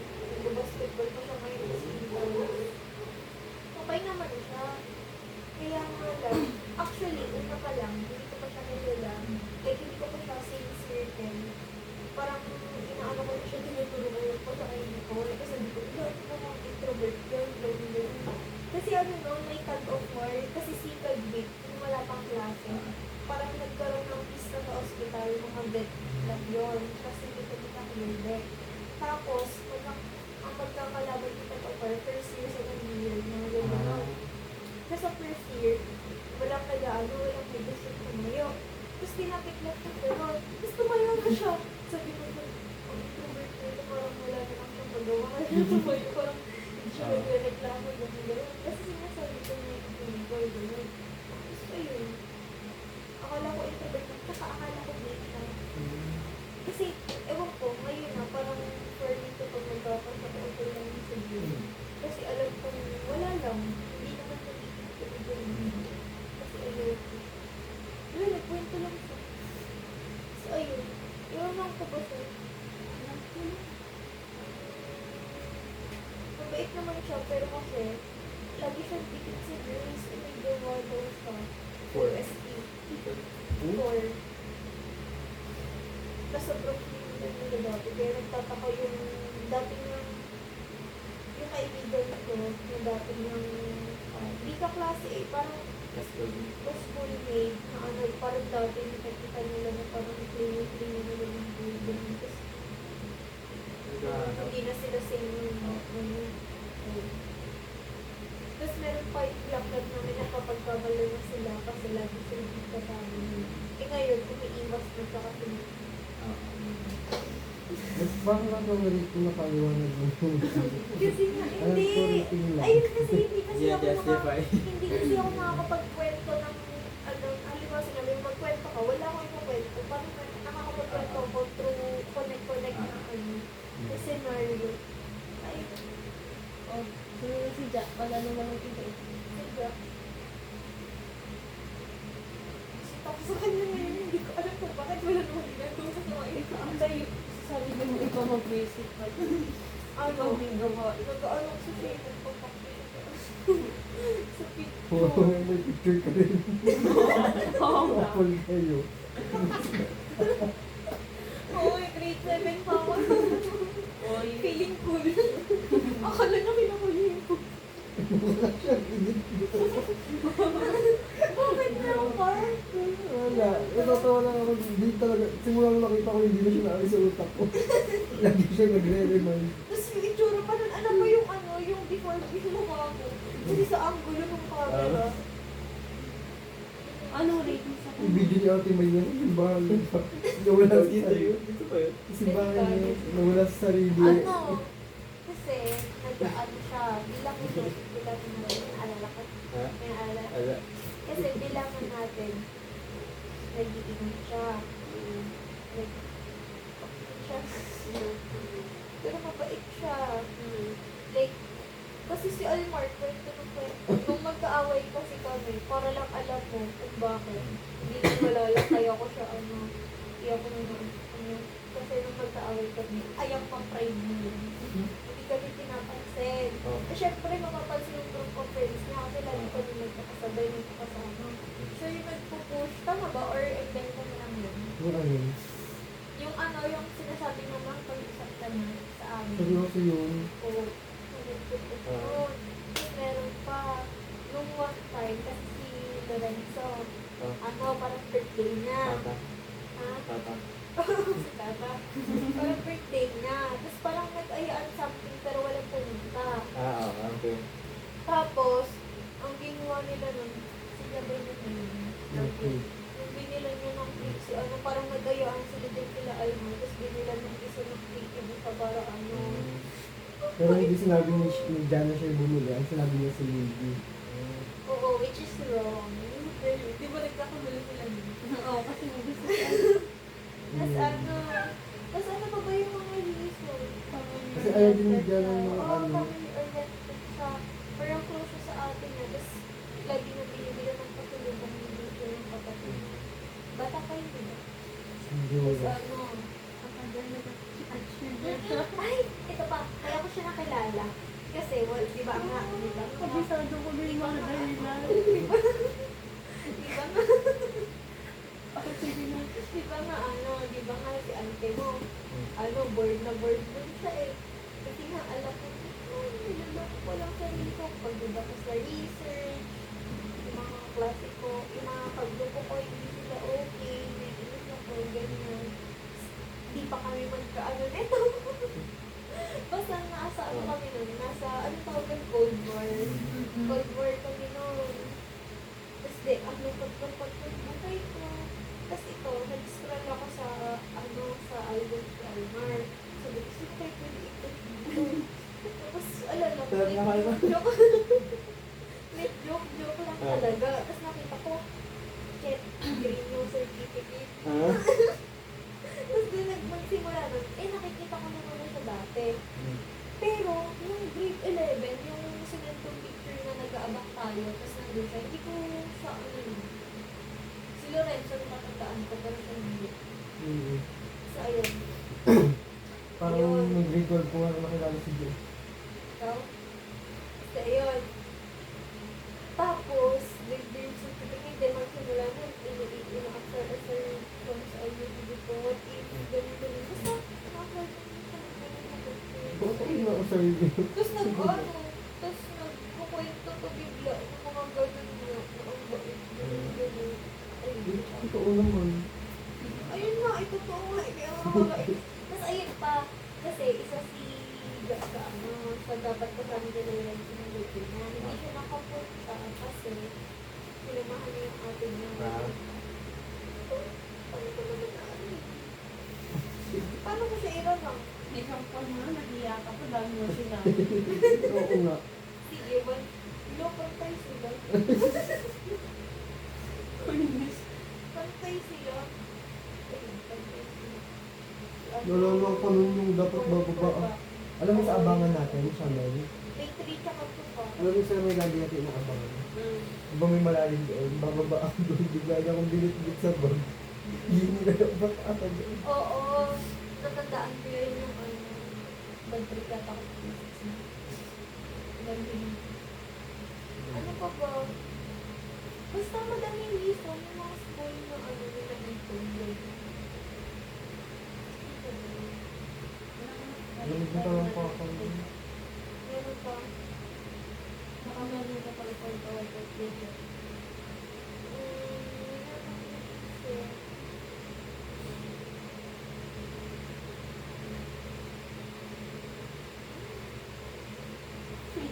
S1: nag-basketball pa siya ngayon, kasi okay naman siya. Kaya nga lang, actually, una pa lang, hindi ko pa siya nilala, like, hindi ko pa siya since year 10. Parang inaano ko na siya, tinutulungan ko sa kanya ko. Kasi sabi ko, ito mga introvert yun, ganyan. Kasi ano no, may cut-off mark, kasi secret week, yung wala pang klase. Parang nagkaroon ng piece na sa hospital, mga vet lang yun. Kasi hindi ko kita. Tapos, ang magkakalaban kita pa for first year, second year, mga ganyan. Kasi sa first year, walang nag-ano, walang may gusto tumayo. Tapos tinapit lang ko, pero tapos tumayo na siya. Sabi ko, ang introvert ko ito, parang wala na lang siyang magawa. Kaya tumayo, parang hindi siya nagre-reklamo, gano'n. Kasi sinasabi ko niya yung pinigol, gano'n. Tapos ayun, akala ko introvert na, tsaka akala ko gay siya. Kasi, ewan ko, ngayon na, parang for me to pag magkakasakot ko lang sa view. Kasi alam ko, wala lang, hindi naman nagiging ko ito. Kasi ayun ko. Wala, nagkwento lang siya. So ayun, iwanan ko ba siya? Mabait naman siya, pero kasi, lagi siyang tikit sa girls, and nag-gawa daw siya.
S4: For?
S1: ST. For. Tapos sobrang hindi nila dati. Kaya nagtataka yung dating yung kaibigan ko, yung dating yung di ka klase eh, parang
S4: Let's go.
S1: schoolmate na ano, parang dati nakikita nila na parang clean nila yung building. Tapos hindi na sila same yung tapos meron pa yung lakad namin na kapag babalo na sila kasi lagi sila dito sa amin. Eh ngayon, umiiwas na siya kasi
S3: Mas bakit lang daw rin kung nakaliwanag mo yung
S1: kasi nga,
S3: Alam ko
S1: hindi.
S3: rating lang.
S1: Ayun kasi hindi kasi
S4: Yeah,
S1: ako
S4: justify.
S1: hindi kasi ako nakakapagkwento ng ano, halimbawa sinabi magkwento ka, wala akong ipakwento. Parang nakakapagkwento ako through connect na ano, na scenario. Ay,
S2: Oh, si Jack, wala naman ang kita ito.
S1: sige. Sita ko sa kanya ngayon, hindi ko alam kung bakit wala namang ginagawa sa mga ito.
S2: Sa'yo, sabi niyo mo ikaw mag-basic pa.
S1: Ano,
S2: gawa.
S1: nag-ano sa favorite ko pa. Sa
S3: Oo,
S1: picture.
S3: may picture ka rin.
S2: Oo nga.
S3: Kapal kayo.
S1: Oo, grade 7 pa ako.
S2: Oy.
S1: Feeling cool. Akala na kinakulihin ko.
S3: Wala siya, init.
S1: Bakit meron ka?
S3: Wala. Natatawa lang ako. Hindi talaga. Simula nung nakita ko, hindi na siya naalis sa utak ko. Lagi siya nagre-remind.
S1: Tapos yung itsura pa nun, alam mo yung ano, yung before yung mukha ko. Kasi sa angulo ng camera.
S2: Anong rating sa
S3: Yung video ni Ate May yan, simbahan niya pa. Nawala sa
S4: Dito
S3: sarili.
S4: yun. Dito pa yun.
S3: Simbahan niya, nawala sa sarili.
S1: Ano? Kasi, nag-ano siya, bilang ito, bilang mo, naalala ko.
S4: Ha?
S1: Naalala.
S4: Ala.
S1: Kasi bilangan natin, nag-iingat siya. Siya. Pero mabait siya. Like, kasi si Almar, kwento ng kwento. Nung magkaaway kasi kami, para lang alam mo kung bakit. Hindi ko malalakay ako siya, ano, iyak ko naman. Kasi nung magkaaway kami, ayaw pang pride mo yun. Hindi kami pinapansin.
S4: Oh.
S1: Eh, syempre, mapapansin yung group of friends niya kasi lagi kami nagkakasabay, nagkakasama. Siya yung nagpo-push, tama ba? Or invento mo lang yun?
S3: Yung ano,
S1: Yung ano, yung sinasabi naman pag-isap ka na sa amin.
S3: seryoso yun.
S1: Oo. Nagpo-push. Meron pa, nung one time, kasi si Lorenzo, ano, parang birthday niya.
S4: Tata.
S1: Ha?
S4: Tata.
S1: Si Tata. Parang birthday niya. Tapos parang nag-ayaan something pero walang pumunta.
S4: Okay.
S1: Tapos, ang ginawa nila nun, sinabay na nila.
S3: Okay.
S1: Yung binilan niya ng cake, si ano, parang nag-ayaan sila din kila Alma, tapos binilan ng isa ng
S3: Pero hindi sinabi ni Jana siya yung bumili. Ang sinabi niya si Lady.
S1: Oo, which is wrong. Di ba nagkakagulo sila din?
S2: Oo, kasi gusto siya.
S1: Tapos ano, tapos ano pa ba yung mga reason?
S3: Kasi ayaw din ni Jana ng mga
S1: Oo,
S3: ano.
S1: family oriented siya. Parang close siya sa ate niya. Tapos lagi na binibigyan ng patulungan dito yung kapatid. Bata pa yun, diba?
S3: Hindi
S1: Tapos
S3: wala.
S1: ano,
S2: Achiever.
S1: ay, ito pa, kaya ko siya nakilala. Kasi, well, di ba nga, di ba nga,
S2: Kabisado ko na yung mga dahilan.
S1: di ba nga,
S2: Ako sige na.
S1: di ba nga, ano, di ba nga si ante mo, ano, bored na bored dun siya eh. Kasi nga, alam ko, niloloko ko lang sarili ko. Pagduda ko sa research, yung mga klase ko, yung mga kagrupo ko, hindi sila okay, may inis ako, ganyan. Di pa kami magkaano nito. Basta nasa ano kami nun, nasa ano tawag Cold War. Cold War kami nun. Tapos di, ano, pagpagpagpagpagpagpag ko. Tapos ito, nag-scroll ako sa, ano, sa album ni Almar. Sabi ko, sino kayo pwede ito dito? Tapos, alala ko,
S4: Sarap na kayo.
S1: joke. Net joke lang talaga. Tapos nakita ko, check, green yung certificate.
S4: Ah?
S1: Tapos doon magsimula nun, nakikita ko naman na siya dati. Pero, yung grade 11, yung sunod kong picture na nag-aabang tayo, tapos nandun siya, hindi ko siya ano yun. Si Lorenzo, natatandaan ko, pero siya hindi.
S3: Mm.
S1: So, ayun.
S3: Parang
S1: Yun.
S3: nung grade 12 ko nga nakilala si Joe.
S1: Ikaw? So, ayun. Tapos, nag-birth certificate, then magsimula nun, ina-after kung sa IUD ko, what if, ganun. Basta, na-after ko
S3: Bakit ako na sa review?
S1: Tapos nag-ano, tapos nagkukwento to bigla, yung mga ganun na, ang bait, ganun. Ayun.
S3: Totoo naman.
S1: Ayun nga, ito to nga, kaya nga mabait. Tapos ayun pa, kasi isa si ano, sa dapat kasama nila yung sinalutin niya. Hindi siya nakapunta kasi sinamahan niya yung ate niya.
S4: Ah.
S1: Paano ko naman na ano eh? Paano ko siya iranang?
S2: Isang pa na, nahiya ka pa dahil mo sila.
S3: Oo nga.
S1: Sige, ba? Pantay sila.
S2: Kulinis.
S1: Pantay sila. Ayun, pantay sila.
S3: Nalala ko nun yung dapat bababa. Alam mo sa abangan natin, Chanel?
S1: May 3 tsaka 2 pa.
S3: Alam mo sa may lagi natin na abangan? Diba may malalim doon? Bababa ako doon. Bigla niya akong binit-bit sa bag. Hindi na dapat ako doon.
S1: Oo, natandaan ko yun yung ano, bad trip yata ako sa physics na. Gandun. Ano pa ba? Basta madaming reason yung mga school na ano nila dito.
S3: Lamig na talagang pa ako.
S1: Meron pa.
S2: Baka meron ka pala pang tawag at dito.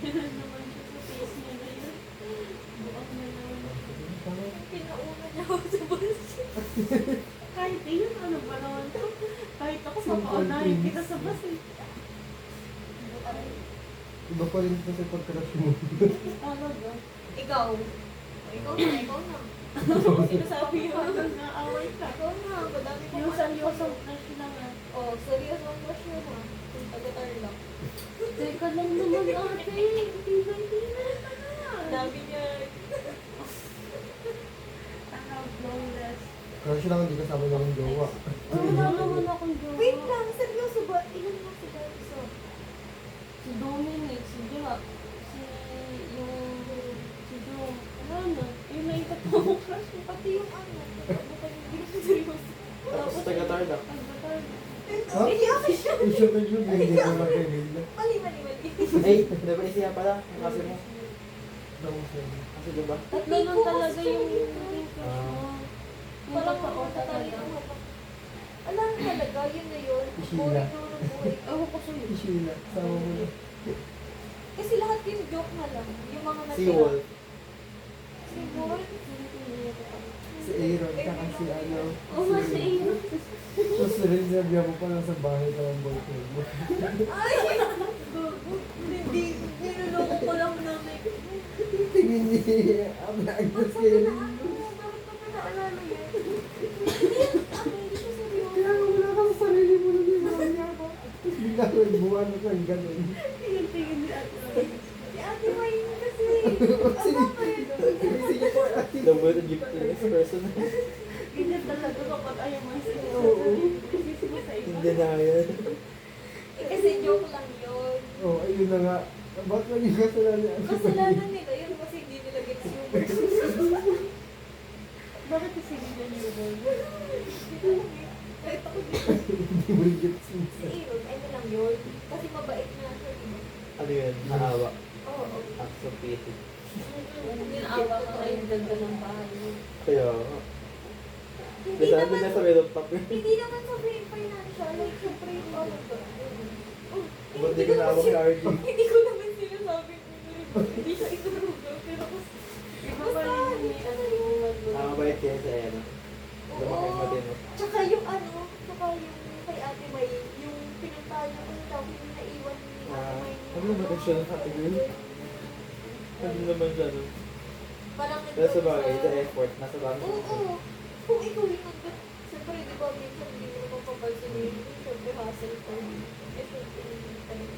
S2: Meron naman siya sa face niya na yun. Buang na naman.
S1: Pinauna niya ako sa bus.
S2: Kahit yun, ano ba naman to? Kahit ako,
S3: Simple
S2: mapaunahin
S3: things.
S2: kita sa bus eh.
S3: Iba pa rin kasi pagka-crush mo.
S2: Talaga.
S1: Ikaw. Ikaw na. Sinasabi yun.
S2: Parang naaway ka.
S1: Ikaw na. Madami ko
S2: Yung seryosong crush lang ah.
S1: Oh, seryoso ang crush yun ha. Yung taga-tarlac.
S2: Teka lang naman ate. Hindi na
S1: Ang dami niya.
S2: Takaw, flawless.
S3: Crush lang, hindi kasama lang yung jowa.
S2: Wala naman akong jowa.
S1: Wait lang, seryoso ba? Ilan mo si Garza?
S2: Si Dominic, si Jack, si Jom. Wala na. Yun na yung tatlong crush ko.
S1: Pati yung ano. Bukan hindi ko seryoso.
S4: Tapos taga-tarda.
S2: Pagbatar.
S3: Ha?
S1: Iyak siya.
S3: Siya na yun, hindi ko makinig.
S1: Mali.
S4: Ay, dapat isiya pala. Ang kasi mo. Kasi diba?
S2: Tatlo lang talaga yung naging crush mo. Yung
S1: Parang
S2: totoo
S1: tatali
S2: talaga.
S1: ng hapak. Alam mo talaga, yun na yun.
S3: Sheila.
S1: Buhay ko ng buhay.
S2: Ewan ko sa'yo.
S3: Si Sheila, sama mo na.
S1: Kasi lahat yung joke na lang. Yung mga
S4: Si Wolf.
S1: Si Wolf?
S3: Si Aaron, tsaka si ano.
S2: Oo nga, si Aaron.
S3: Tapos rin sabihan mo pa nasa bahay ka ng boyfriend mo.
S1: Ay! Hindi, niloloko ko lang namin.
S3: Tingin niya, ang Agnes kayo rin.
S1: Bakit ko pa naalala yan? Hindi yan, hindi siya seryoso.
S3: Kaya wala ka sa sarili mo nung niya ako. Tapos bigla ko nagbuwan ako ng ganun.
S2: Tingin ni Ate May.
S1: Si Ate May kasi.
S3: Sige.
S1: Ano ba yun?
S3: Sige po, ate.
S4: Double gift to this person.
S2: Ganyan talaga kapag ayaw mo siya.
S3: Oo.
S2: Sisi mo sa iba.
S4: Hindi na yan.
S1: Kasi joke lang yun.
S3: Oh, ayun na nga. Bakit naging kasalanan niya?
S1: Kasalanan nila yun kasi hindi nila gets humor.
S2: Bakit kasi ganyan yung boy?
S1: Kahit ako dito.
S3: Hindi mo rin gets
S1: Si Aaron, ano lang yun. Kasi mabait na siya. Diba?
S4: Ano yun? Naawa.
S1: Oo.
S4: Acts of pity.
S1: Ninaawa ka kayo.
S2: Ang ganda ng bahay mo.
S4: Kaya,
S1: Hindi
S4: basta
S1: naman,
S4: na sa middle top yun.
S1: hindi naman sobrang financial. Like, syempre yung ano ba? Oh,
S4: Ba't di ko naawa kay RG?
S1: Hindi ko naman sinasabi ko yun. Hindi siya iturugan. Pero mas,
S2: Iba pa rin yung may ano yung mag-
S4: Mabait kaya sa Ena. Lumaki mo din, no?
S1: Tsaka yung ano, tsaka yung kay Ate May, yung pinuntahan niya kung tawag yung naiwan ni Ate May.
S4: Ano naman siya ng Ate Girl? Ano naman siya, no?
S1: Parang
S4: Pero sa bagay,
S1: sa-
S4: the effort, nasa bagay.
S1: Oo. Kung ikaw yung siyempre di ba minsan hindi mo mapapansin yun, siyempre hassle pa rin. Eh, siyempre hindi pa rin.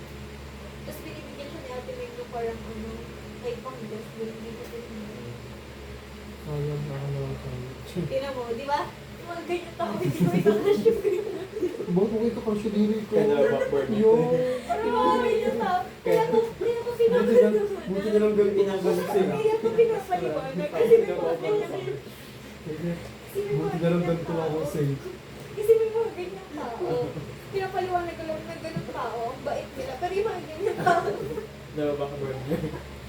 S1: Tapos binibigyan siya ni Ate May ng parang ano, kay Panggas, hindi ko tinignan.
S3: Sayang na ako naman sa'yo.
S1: Tingnan mo, di ba? Yung mga ganyan tao, hindi ko itakash yung ganyan.
S3: Bakit ko ito kasi diri ko?
S4: Kaya na backboard niya.
S3: Yo!
S1: Parang mga ganyan tao. Kaya ko
S3: Buti na lang, buti na lang gawin
S4: Pinanggalit siya.
S1: Kaya ko pinapaliwanag kasi may mga ganyan. Kasi may
S3: Buti
S1: mga
S3: na lang
S1: ganyan
S3: ganito ako
S1: tao.
S3: safe.
S1: Kasi may mga ganyan tao. Pinapaliwanag ko lang na ganun tao, ang bait nila. Pero yung mga ganyan tao,
S4: Na backboard niya.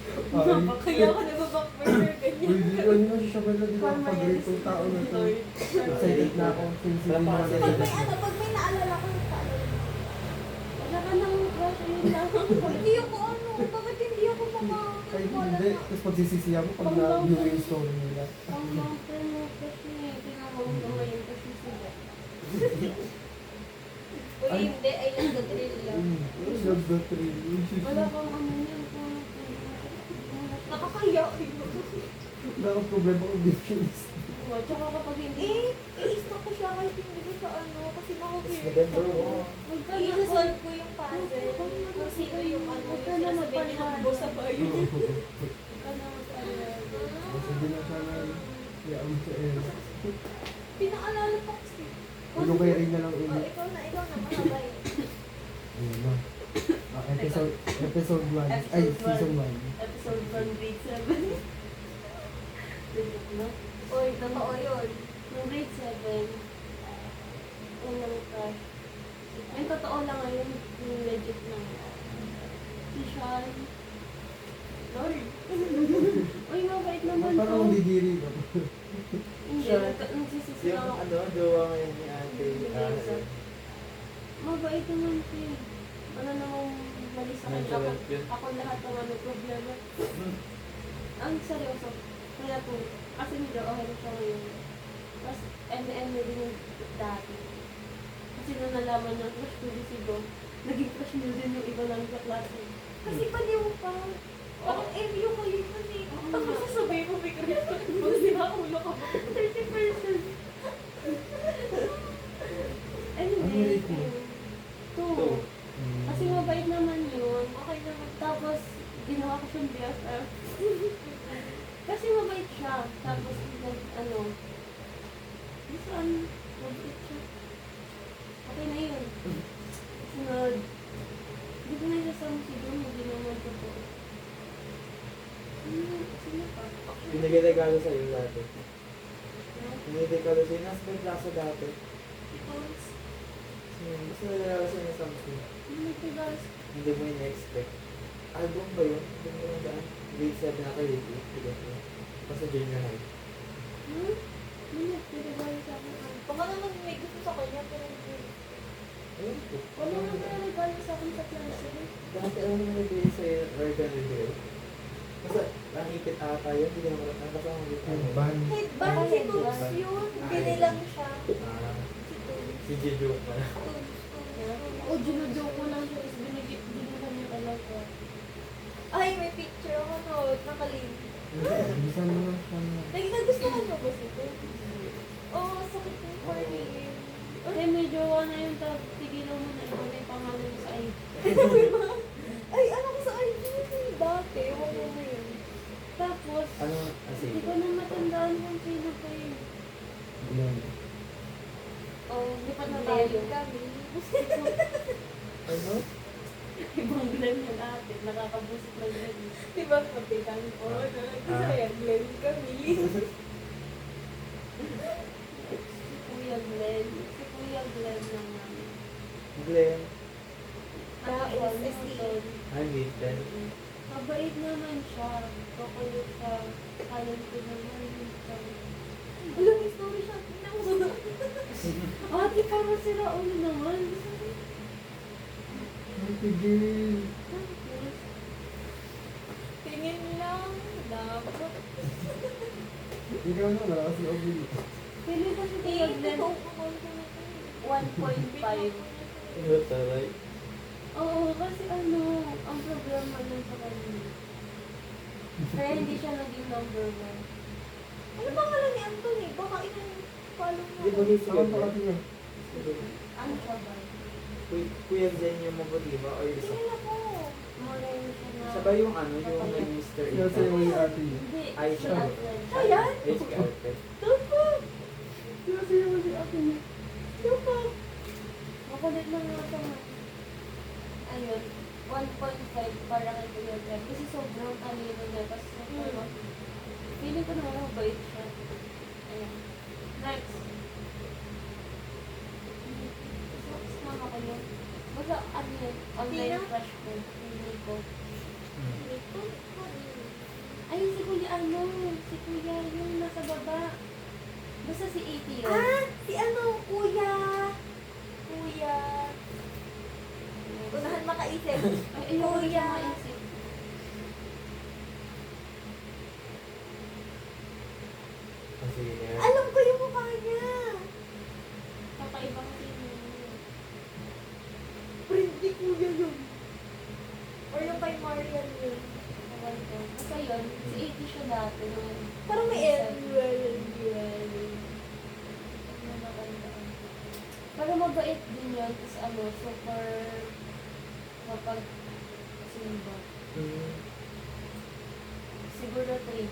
S3: Ay,
S1: kaya ako nababakburner
S3: uy,
S1: ganyan.
S3: di ano na siya ba na di ba pag-rate ng tao na to? Excited na ako. Sinisipin na
S1: Pag
S3: ako.
S1: may ano, pag may naalala ko, nagpaalala ko.
S2: Wala ka nang crush, ayun lang.
S1: Hindi ako ano, bakit hindi ako
S3: Ay, hindi. Tapos pagsisisiya mo pag na-view yung story nila.
S2: Ang mountain mo crush niya eh. Tinawag ko ngayon kasi sila.
S1: Uy, hindi, I love the thrill lang.
S3: Love the thrill.
S2: Wala kang ano yan kung
S1: Nakakaya.
S3: Wala akong problema kung visuals.
S2: Tsaka kapag hindi,
S1: I-stop ko siya kahit hindi ko siya ano, kasi makakaya.
S4: November, oh.
S1: I-resolve ko yung puzzle. Kung sino yung ano, yung sinasabi niya ng boss sa bayo.
S2: ka na mag-alala.
S3: Kasi di na sana yaan sa Ella.
S1: Pinaalala pa kasi.
S3: Ano kaya rin na lang
S1: Oh,
S3: ulit?
S1: ikaw na, mahabay.
S3: Ayun na. Episode 1. Ay, season 1.
S2: Episode 1, grade 7. No?
S1: Uy, totoo yun.
S2: Nung grade 7, unang crush. Yung totoo lang ngayon, yung legit lang. Si Sean. Lord. Uy, mabait naman to.
S3: Parang hindi diri ka.
S2: Hindi,
S4: Sean.
S2: nagsisisi
S4: Yung
S2: lang ako.
S4: ano, jowa ngayon ni Ate.
S2: Mabait naman siya. Ano namang mali sa kanya.
S4: Nonchalant yun.
S2: Ako lahat ng ano problema. Ang seryoso. Kaya po, kasi medyo okay na siya ngayon. Tapos, M&M na din yung dati. Kasi nung nalaman niya, crush ko din si Go, naging crush niya din yung iba namin sa klase.
S1: Kasi paliw pa. Parang MU kayo kasi. Tapos sasabihin mo, may crush ka. Kasi nakaulo ka ba? 30%.
S3: Ano
S2: Anyway,
S3: rate mo?
S2: two. Kasi mabait naman yun.
S1: Okay naman.
S2: Tapos, ginawa ko siyang BFF. Kasi mabait siya. Tapos, ano, saan, mabait siya. Okay na yun. Sunod. Hindi ko na isasama si Doon, hindi naman totoo. Sino pa?
S4: Pinagregalo sa'yo dati.
S2: No?
S4: Pinagregalo sa'yo. Nasa may plaza dati.
S1: Because,
S4: Gusto na nagregalo sa'yo ng something.
S2: Ano nagtigas?
S4: Hindi mo in-expect. Album ba yun? Hindi mo na daan. Grade 7 na kayo. Basta junior high.
S2: Ano nagtigas sa akin?
S1: baka naman may gusto sa kanya, pero hindi.
S4: Ayun po.
S2: Wala naman nagtigas sa akin sa klase.
S4: Dati ano naman nagbigay sa'yo organ review? Basta nakipit ata yun. Hindi ko naman alam. Basta ang ulit ano.
S3: Ban.
S1: Headband si Toots yun. Binilang siya.
S4: Ah,
S1: Si Toots.
S4: si Jeju na.
S1: Toots.
S2: O, ginujoke ko lang siya is binigyan niya talaga.
S3: Saan mo siya na?
S1: Nagustuhan mo ba siya? Oo, sakit yung party.
S2: Kasi medyo ano yung tigilan mo na iba na yung pangalan mo sa ID.
S1: Ay, ano ko sa ID dati. Wala mo yun.
S2: Tapos,
S4: Ano, kasi,
S2: hindi ko na matandaan kung sino pa yun.
S3: Glenn.
S2: Oh, lipat na
S1: Tayo
S2: tayo.
S1: kami.
S4: ano?
S2: Ibang Glenn yung ate, nakakabusit ng Glenn.
S1: Diba, kapitan ko? Kasi yan, Glenn kami.
S2: Si Kuya Glenn. Si Kuya Glenn lang namin.
S4: Glenn.
S2: Tapos,
S1: SST.
S4: Ang Glenn.
S2: mabait naman siya. Kukulit siya. Kalan ko naman.
S1: Alam, may story siya. Tingnan mo.
S2: Ate, parang sila ulo naman.
S3: Ay, tigil.
S2: Tapos,
S1: Tingin lang. Dapat.
S3: Ikaw na lang kasi obli.
S2: pili ko si Kuya Glenn
S1: Totoo ko ko na to.
S2: 1.5.
S4: Ano taray?
S2: Oo, kasi ano, ang problema lang sa kanya. Kaya hindi siya naging number 1.
S1: Ano pangalan ni Anthony? Baka follow mo.
S4: Di ba si
S3: Saan
S4: Kuya
S3: pa kasi
S4: Glenn?
S3: niya?
S2: Ano siya ba?
S4: Kuya Glenn yung mabuti ba? Or isa?
S1: Tingin ako.
S2: Moreno siya na...
S4: Siya ba yung ano, yung nag Mr.
S3: Siya sa'yo
S4: Ita?
S3: yung ate niya.
S2: Hindi,
S4: Ay,
S2: si
S4: siya.
S2: Alfred.
S1: Siya yan?
S4: Ay, si Alfred.
S1: Dapat.
S3: Siya sa'yo yung ate niya.
S1: Dapat.
S2: Makulit lang nga siya. Ayun, 1.5 para kay Kuya Glenn. Kasi sobrang talino niya. Tapos sobrang... Feeling ko naman mabait siya. Ayan. Next. Tapos mama ko yun. Basta ano yun, online
S1: Sino?
S2: crush ko. Hindi ko.
S1: Ito.
S2: Ay, si Kuya ano? Si Kuya yung nasa baba. Basta si 80 yun.
S1: Ah, si ano, kuya. Kuya. Unahan makaisip.
S2: Ay, ayoko na
S1: Kuya.
S2: siya maisip.
S4: Kasi,
S1: Alam ko yung mukha niya.
S2: Kakaiba kasi yun.
S1: Friend ni kuya yun. Or yung kay Marian yun.
S2: Ewan ko. Basta yun, si 80 siya dati. Nung
S1: Parang may Edwell.
S2: pero mabait din yun. Tapos ano, super kapag simba. Siguro 3.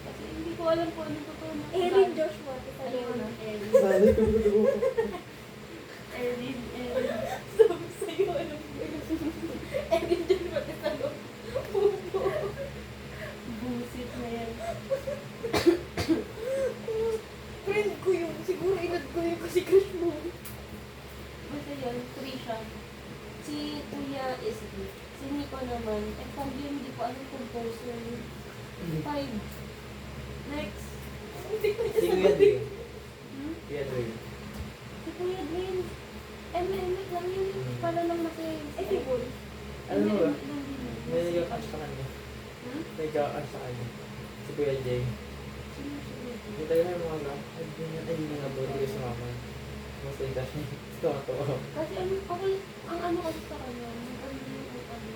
S2: Kasi hindi ko alam kung ano totoo na.
S1: Erin Joshua.
S2: Ayun na, Erin.
S3: Sali ko ko.
S2: Erin.
S1: Sabi sa'yo, alam ko yun. Erin Joshua. Kasalo. Pupo.
S2: Busit na yan.
S1: Friend ko yun. Siguro inad ko yun kasi crush mo.
S2: Basta yun, 3 siya. Si Kuya is good. Si Nico naman, eh pag yun, hindi ko alam kung poster yun. 5. Next.
S1: Hindi ko niya
S4: Si Kuya
S1: sagutin.
S4: Dwayne.
S2: Hmm?
S4: Kuya Dwayne.
S2: Si Kuya Dwayne. MM lang yun. Para lang masaya.
S1: Eh, si Paul.
S4: Alam mo ba?
S2: lang din yun.
S4: May nag-a-ash sa kanya.
S2: Hmm?
S4: Nag-a-ash sa kanya. Si Kuya Jay.
S2: Sino siya?
S4: Yung tayo ng mga ay, hindi na nga ba, hindi ko sumama. Basta yung dash niya. Tuwa-tuwa.
S2: Kasi ano, okay, ang ano kasi sa kanya, yung ano yung ano,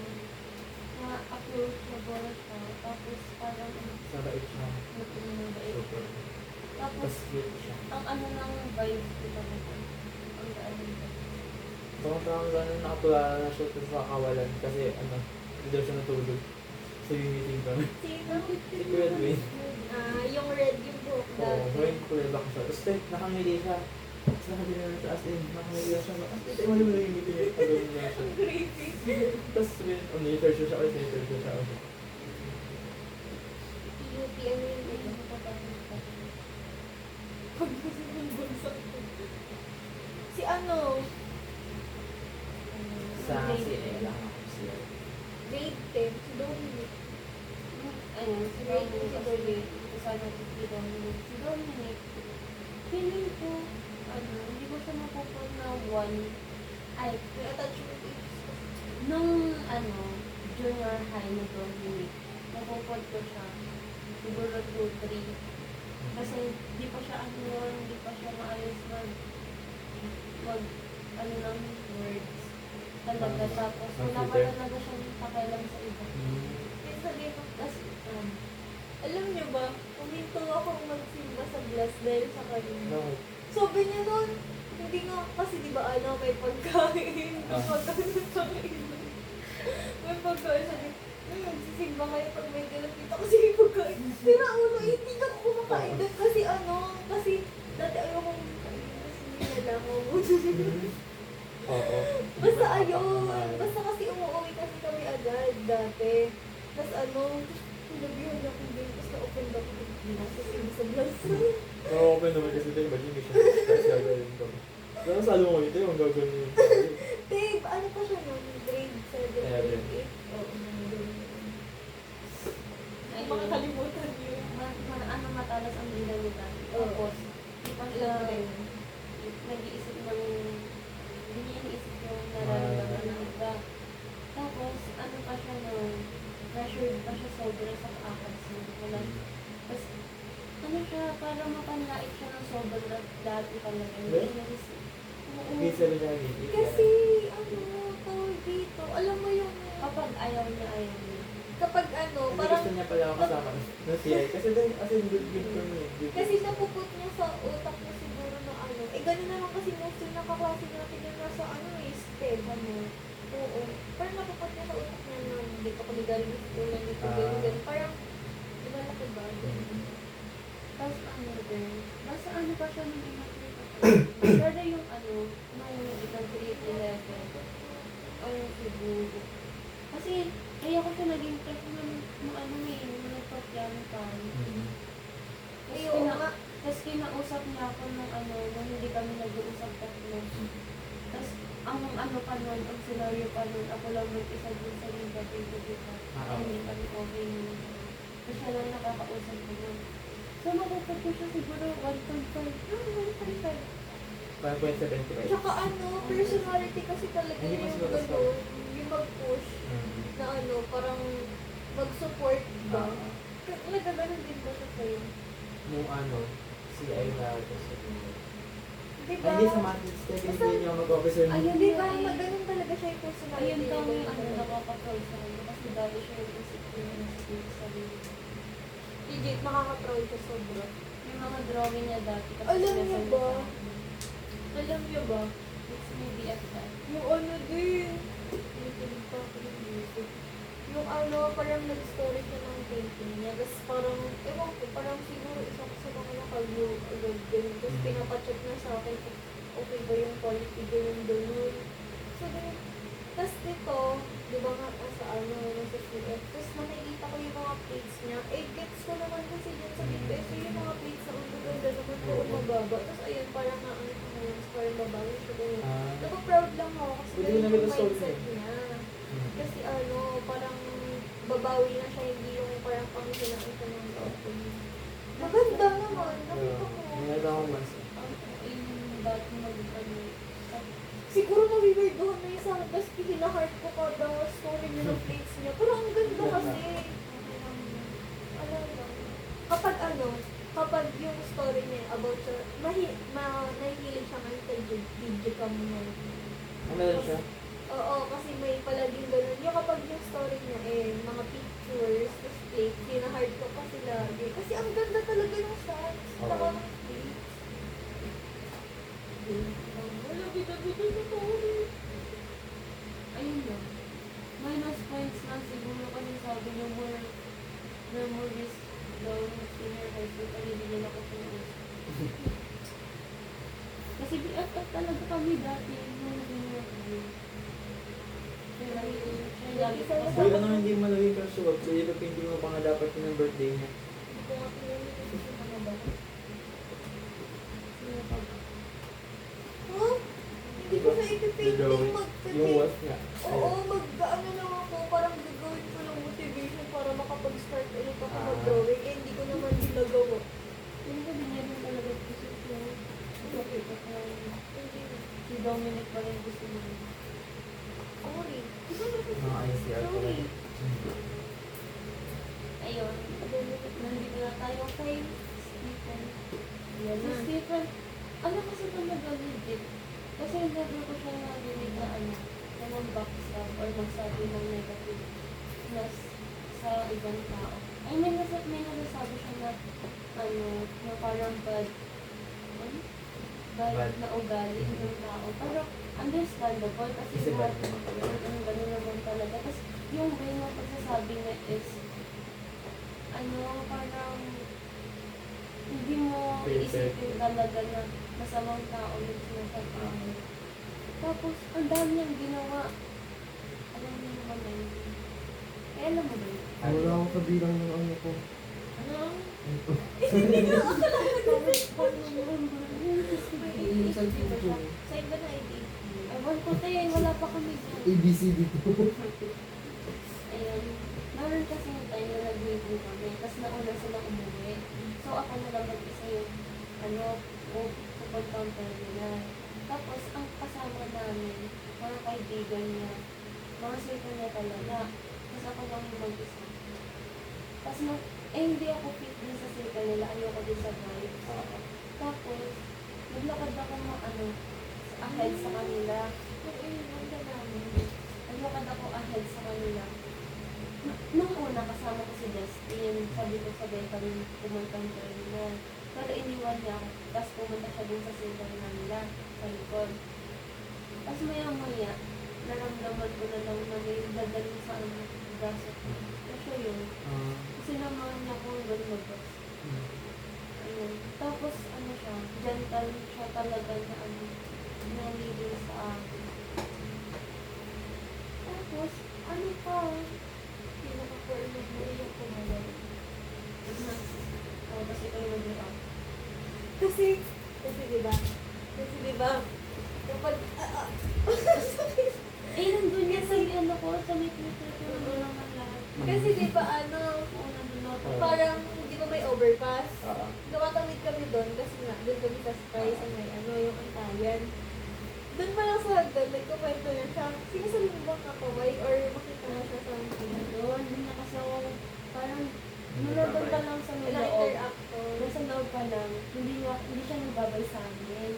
S2: na-approachable siya. Tapos parang ano,
S4: Sabait siya.
S2: mabait.
S4: Super.
S2: Tapos,
S4: Tapos cute siya.
S2: ang ano ng vibes ko talaga. Ang gaan nito.
S4: Parang gano'n nakatulala na siya sa kawalan kasi ano, hindi daw siya natulog. So yung meeting kami.
S1: Sino?
S4: Si Kuya Dwayne.
S1: Ah, yung red yung buhok
S4: Oo,
S1: dati.
S4: ngayon kulay back siya. Tapos nakangili siya. Tapos nakabili na siya as in, nakangili na siya. As in, tayo mo yung meeting niya. Pagawin niya siya.
S1: Ang creepy.
S4: Tapos sabihin, nature siya ulit, nature siya ulit.
S1: UP, ano yun?
S2: Hindi ko pa pa.
S1: Pag kasi ng bulsa ko. Si ano?
S4: Sa si Ella. Si Ella.
S1: Grade 10. Si Dominic.
S2: Ayun, si Dominic kasi kasama ko si Dominic. Si Dominic, feeling ko, ano, hindi ko siya mapupun na 1. Ay,
S1: May attachment issues.
S2: nung ano, junior high na Dominic, napupun ko siya. Siguro 2-3. Kasi hindi pa siya ano yun, hindi pa siya maayos mag ano ng words. Talaga, tapos wala pa
S4: Consider.
S2: talaga siyang pakialam sa iba.
S1: Yung sabihin ko,
S2: Tapos,
S1: Alam niyo ba, uminto akong magsimba sa bless dahil sa kanya.
S4: Bakit?
S1: Sabi niya nun, hindi nga, kasi di ba ano, may pagkain.
S4: Ah.
S1: Pagkain sa may pagkain sa magsisimba kayo pag may ganun dito kasi may pagkain. Sira ulo, hindi ka kumakain doon kasi ano, kasi dati ayaw kong kain kasi nilalangaw mo.
S4: Oo.
S1: Basta ayun, basta kasi umuwi kasi kami agad dati. Tapos ano, sinabihan niya akong din, tapos na-open ako nasa sa blast.
S4: Oo, open naman kasi tayo, imagine mission. Tapos gagawin ko. Pero salo mo ito yung gagawin yung
S1: Babe, ano pa siya nun? Grade 7, grade 8? Oo, nandun.
S2: Ay,
S1: Makakalimutan niyo.
S2: ano matalas ang bilang ni Tati.
S1: Oo.
S2: Tapos, di pa siya nag-iisip ng, hindi iniisip yung nararamdaman ng iba. Tapos, ano pa siya nun, pressured pa siya sobra sa ACADS mo. Wala. Tapos, ano siya, para mapanlait siya ng sobra dati talaga.
S4: Yeah?
S2: Oo.
S4: Pizza rin niya.
S1: Kasi, ano, tawag dito, alam mo yung,
S2: Kapag ayaw niya.
S1: kapag ano,
S4: Hindi
S1: parang,
S4: gusto niya pala ako kasama ng CI. Kasi din, as in, good for me.
S1: kasi napuput niya sa utak niya siguro na ano, eh ganun naman kasi mostly nakaklase natin yung nasa ano eh, STEM, ano. Oo. Parang napuput niya sa utak niya na dito kami galing sa school, nandito ganun. Parang, lumalaki ba?
S2: Tapos ano din, basta ano pa siya nung immature pa siya. Pero yung ano, nung grade 11, ang siguro. Kasi, kaya ko siya naging crush nung ano nung nagpa-piano tayo.
S1: Ay, oo nga.
S2: Tapos kinausap niya ako nung ano, nung hindi kami nag-uusap tatlo. Tapos, ang ano pa nun, ang scenario pa nun, ako lang mag-isa dun sa Liga Pilipinas. Hindi kami okay nun. Tapos siya lang nakakausap ko nun. So, makupag ko siya siguro 1.5.
S1: Ah, 1.5.
S4: 1.75.
S1: Tsaka ano, personality kasi talaga
S4: Hindi
S1: yung
S4: mas maganda.
S1: gano'n, yung mag-push na ano, parang mag-support ba? Nagaganon din ba siya sa'yo?
S4: Nung ano, CI na gusto ko.
S1: Di
S4: Ay,
S1: ba?
S4: hindi sa matrix. Kaya hindi niya mag-officer mo.
S2: Ayun.
S1: Di ba? Maganon talaga siya yung personality.
S2: Ayun daw
S1: niya.
S2: yung ano, nakaka-proud sa kanya. Kasi dati siya yung insecure na sa sarili.
S1: Legit, makaka-proud siya sobra.
S2: Yung mga drawing niya dati. Kasi
S1: Alam niyo
S2: sinasend
S1: ba?
S2: sa akin.
S1: Alam niyo ba?
S2: It's maybe at that.
S1: Yung ano din. Nakikinig pa ako ng music. Yung ano, parang nag-story siya ng painting niya. Tapos parang, ewan ko, parang siguro isa ko sa mga nakaglow agad din. Tapos pinapacheck na sa akin kung okay ba yung quality ko yung ganun. So, ganun. Tapos dito, di ba nga sa ano, nasa CF. Tapos nakikita ko yung mga plates niya. Eh, gets ko naman kasi dyan sa BPS. So, yung mga plates na ang ganda naman po mababa. Tapos ayun, parang naano ko ngayon. Parang mabawi siya ganun. Napaproud lang ako kasi
S4: Hindi
S1: ganun
S4: na
S1: yung
S4: nag-solve
S1: mindset
S4: eh.
S1: niya. Kasi ano, parang babawi na siya, hindi yung parang panghinaan siya ng tao. Maganda naman, nakita ko.
S4: Mayroon akong mas.
S2: Yung dati mag-ano.
S1: Siguro nawiwirdohan na yung sa akin, tapos hinahard ko kada story niya ng plates niya. Pero ang ganda kasi. Alam mo, kapag ano, kapag yung story niya about sa, nahihilig siya ngayon kay Digicam niya.
S4: Meron siya?
S1: Oo, kasi may palaging ganun. Yung kapag yung story niya eh, mga pictures, tapos plates, hinahard ko kasi lagi. Kasi ang ganda talaga ng shots.
S4: Oo.
S1: Saka ng plates. Wala, bida-bida na to.
S2: Ayun lang. Minus points lang siguro kasi sabi niyo more memories daw ng senior high school. Kaya binigyan ako sa mga. Kasi BFF talaga kami dati. Nung nag-iwan kami. Siya lagi ko
S4: So,
S2: kasama.
S4: ano hindi mo naging crush ko? So, yung painting mo pa nga dapat yun ang birthday niya.
S1: Hindi ko nga pinili kasi sa mga bata.
S2: Sino pa ba?
S1: Huh? Hindi ko na ipipainting
S4: Yung
S1: mag-painting.
S4: was nga.
S1: Oo, mag-ano lang ako, parang gagawin ko ng motivation para makapag-start ulit ako mag-drawing. Eh, hindi ko naman ginagawa.
S2: Hindi ko din yan talaga gusto ko. Bakit ako si Dominic pa rin gusto mo.
S1: Sorry.
S4: Mga ICR ko
S1: Sorry.
S4: lang.
S2: Ayun. Nandito na tayo kay Stephen.
S1: Yan
S2: Si
S1: na.
S2: Stephen, ano kasi talaga legit? Kasi never ko siya narinig na ano, na mag-backstab or magsabi ng negative plus sa ibang tao. I may nasasabi siya na, na parang bad
S4: Bad.
S2: na ugali ng tao. Pero understandable kasi
S4: Kasi
S2: lahat
S4: bad naman talaga.
S2: ng gano'n naman talaga. Tapos yung way ng pagsasabi niya is, parang hindi mo
S4: Perfect.
S2: iisipin talaga na masamang tao yung sinasabi mo. Tapos, ang dami niyang ginawa. Alam niyo naman na yun. Eh, alam mo ba yun?
S3: Wala akong kabilang ng ano ko.
S1: Ano?
S3: Ito.
S1: Minsan ko. Sa iba na ID.
S2: Ewan ko tayo, wala pa kami dyan.
S3: ABCD to.
S2: Ayun. Meron kasi yung time na nag-meeting kami, tapos nauna silang umuwi. So ako na lang mag-isa yung, pupunta nila. Tapos ang kasama namin, mga kaibigan niya, mga circle niya talaga. Tapos ako lang yung mag-isa. Tapos hindi ako fit din sa circle nila, ayoko din sa vibes. Tapos, naglakad ako ahead sa kanila. Naglakad ako ahead sa kanila. Nung una, kasama ko si Justin. Sabi ko sabay kami pumunta ng terminal. Pero iniwan niya ako. Tapos pumunta siya dun sa circle na nila, sa likod. Tapos maya-maya, naramdaman ko na lang na may dadaling sa braso ko. Kasi yun. Sinamahan niya ako hanggang labas. Ayun. Tapos siya, gentle siya talaga na nalilin sa akin. Tapos, pa,
S1: Pinaka-forward mo yung kumalaw.
S2: kasi ito yung nag-react.
S1: Kasi diba, kapag,
S2: Nandun niya sa sa may Twitter ko nandun naman lahat.
S1: kasi diba,
S2: Oo, nandun ako.
S1: parang, di ba may overpass?
S4: Oo.
S1: Tumatawid kami doon kasi nga, doon kami sa Sky sa may yung Antayan. Doon pa lang sa hagdan, nagkukwento niya siya. Sinasabi mo bang kakaway or makita na siya sa akin?
S2: Doon, hindi niya kasi ako, parang, nanonood pa lang sa may
S1: Ilang
S2: loob.
S1: interactor.
S2: Nasa loob pa lang, hindi siya nagbabay sa amin.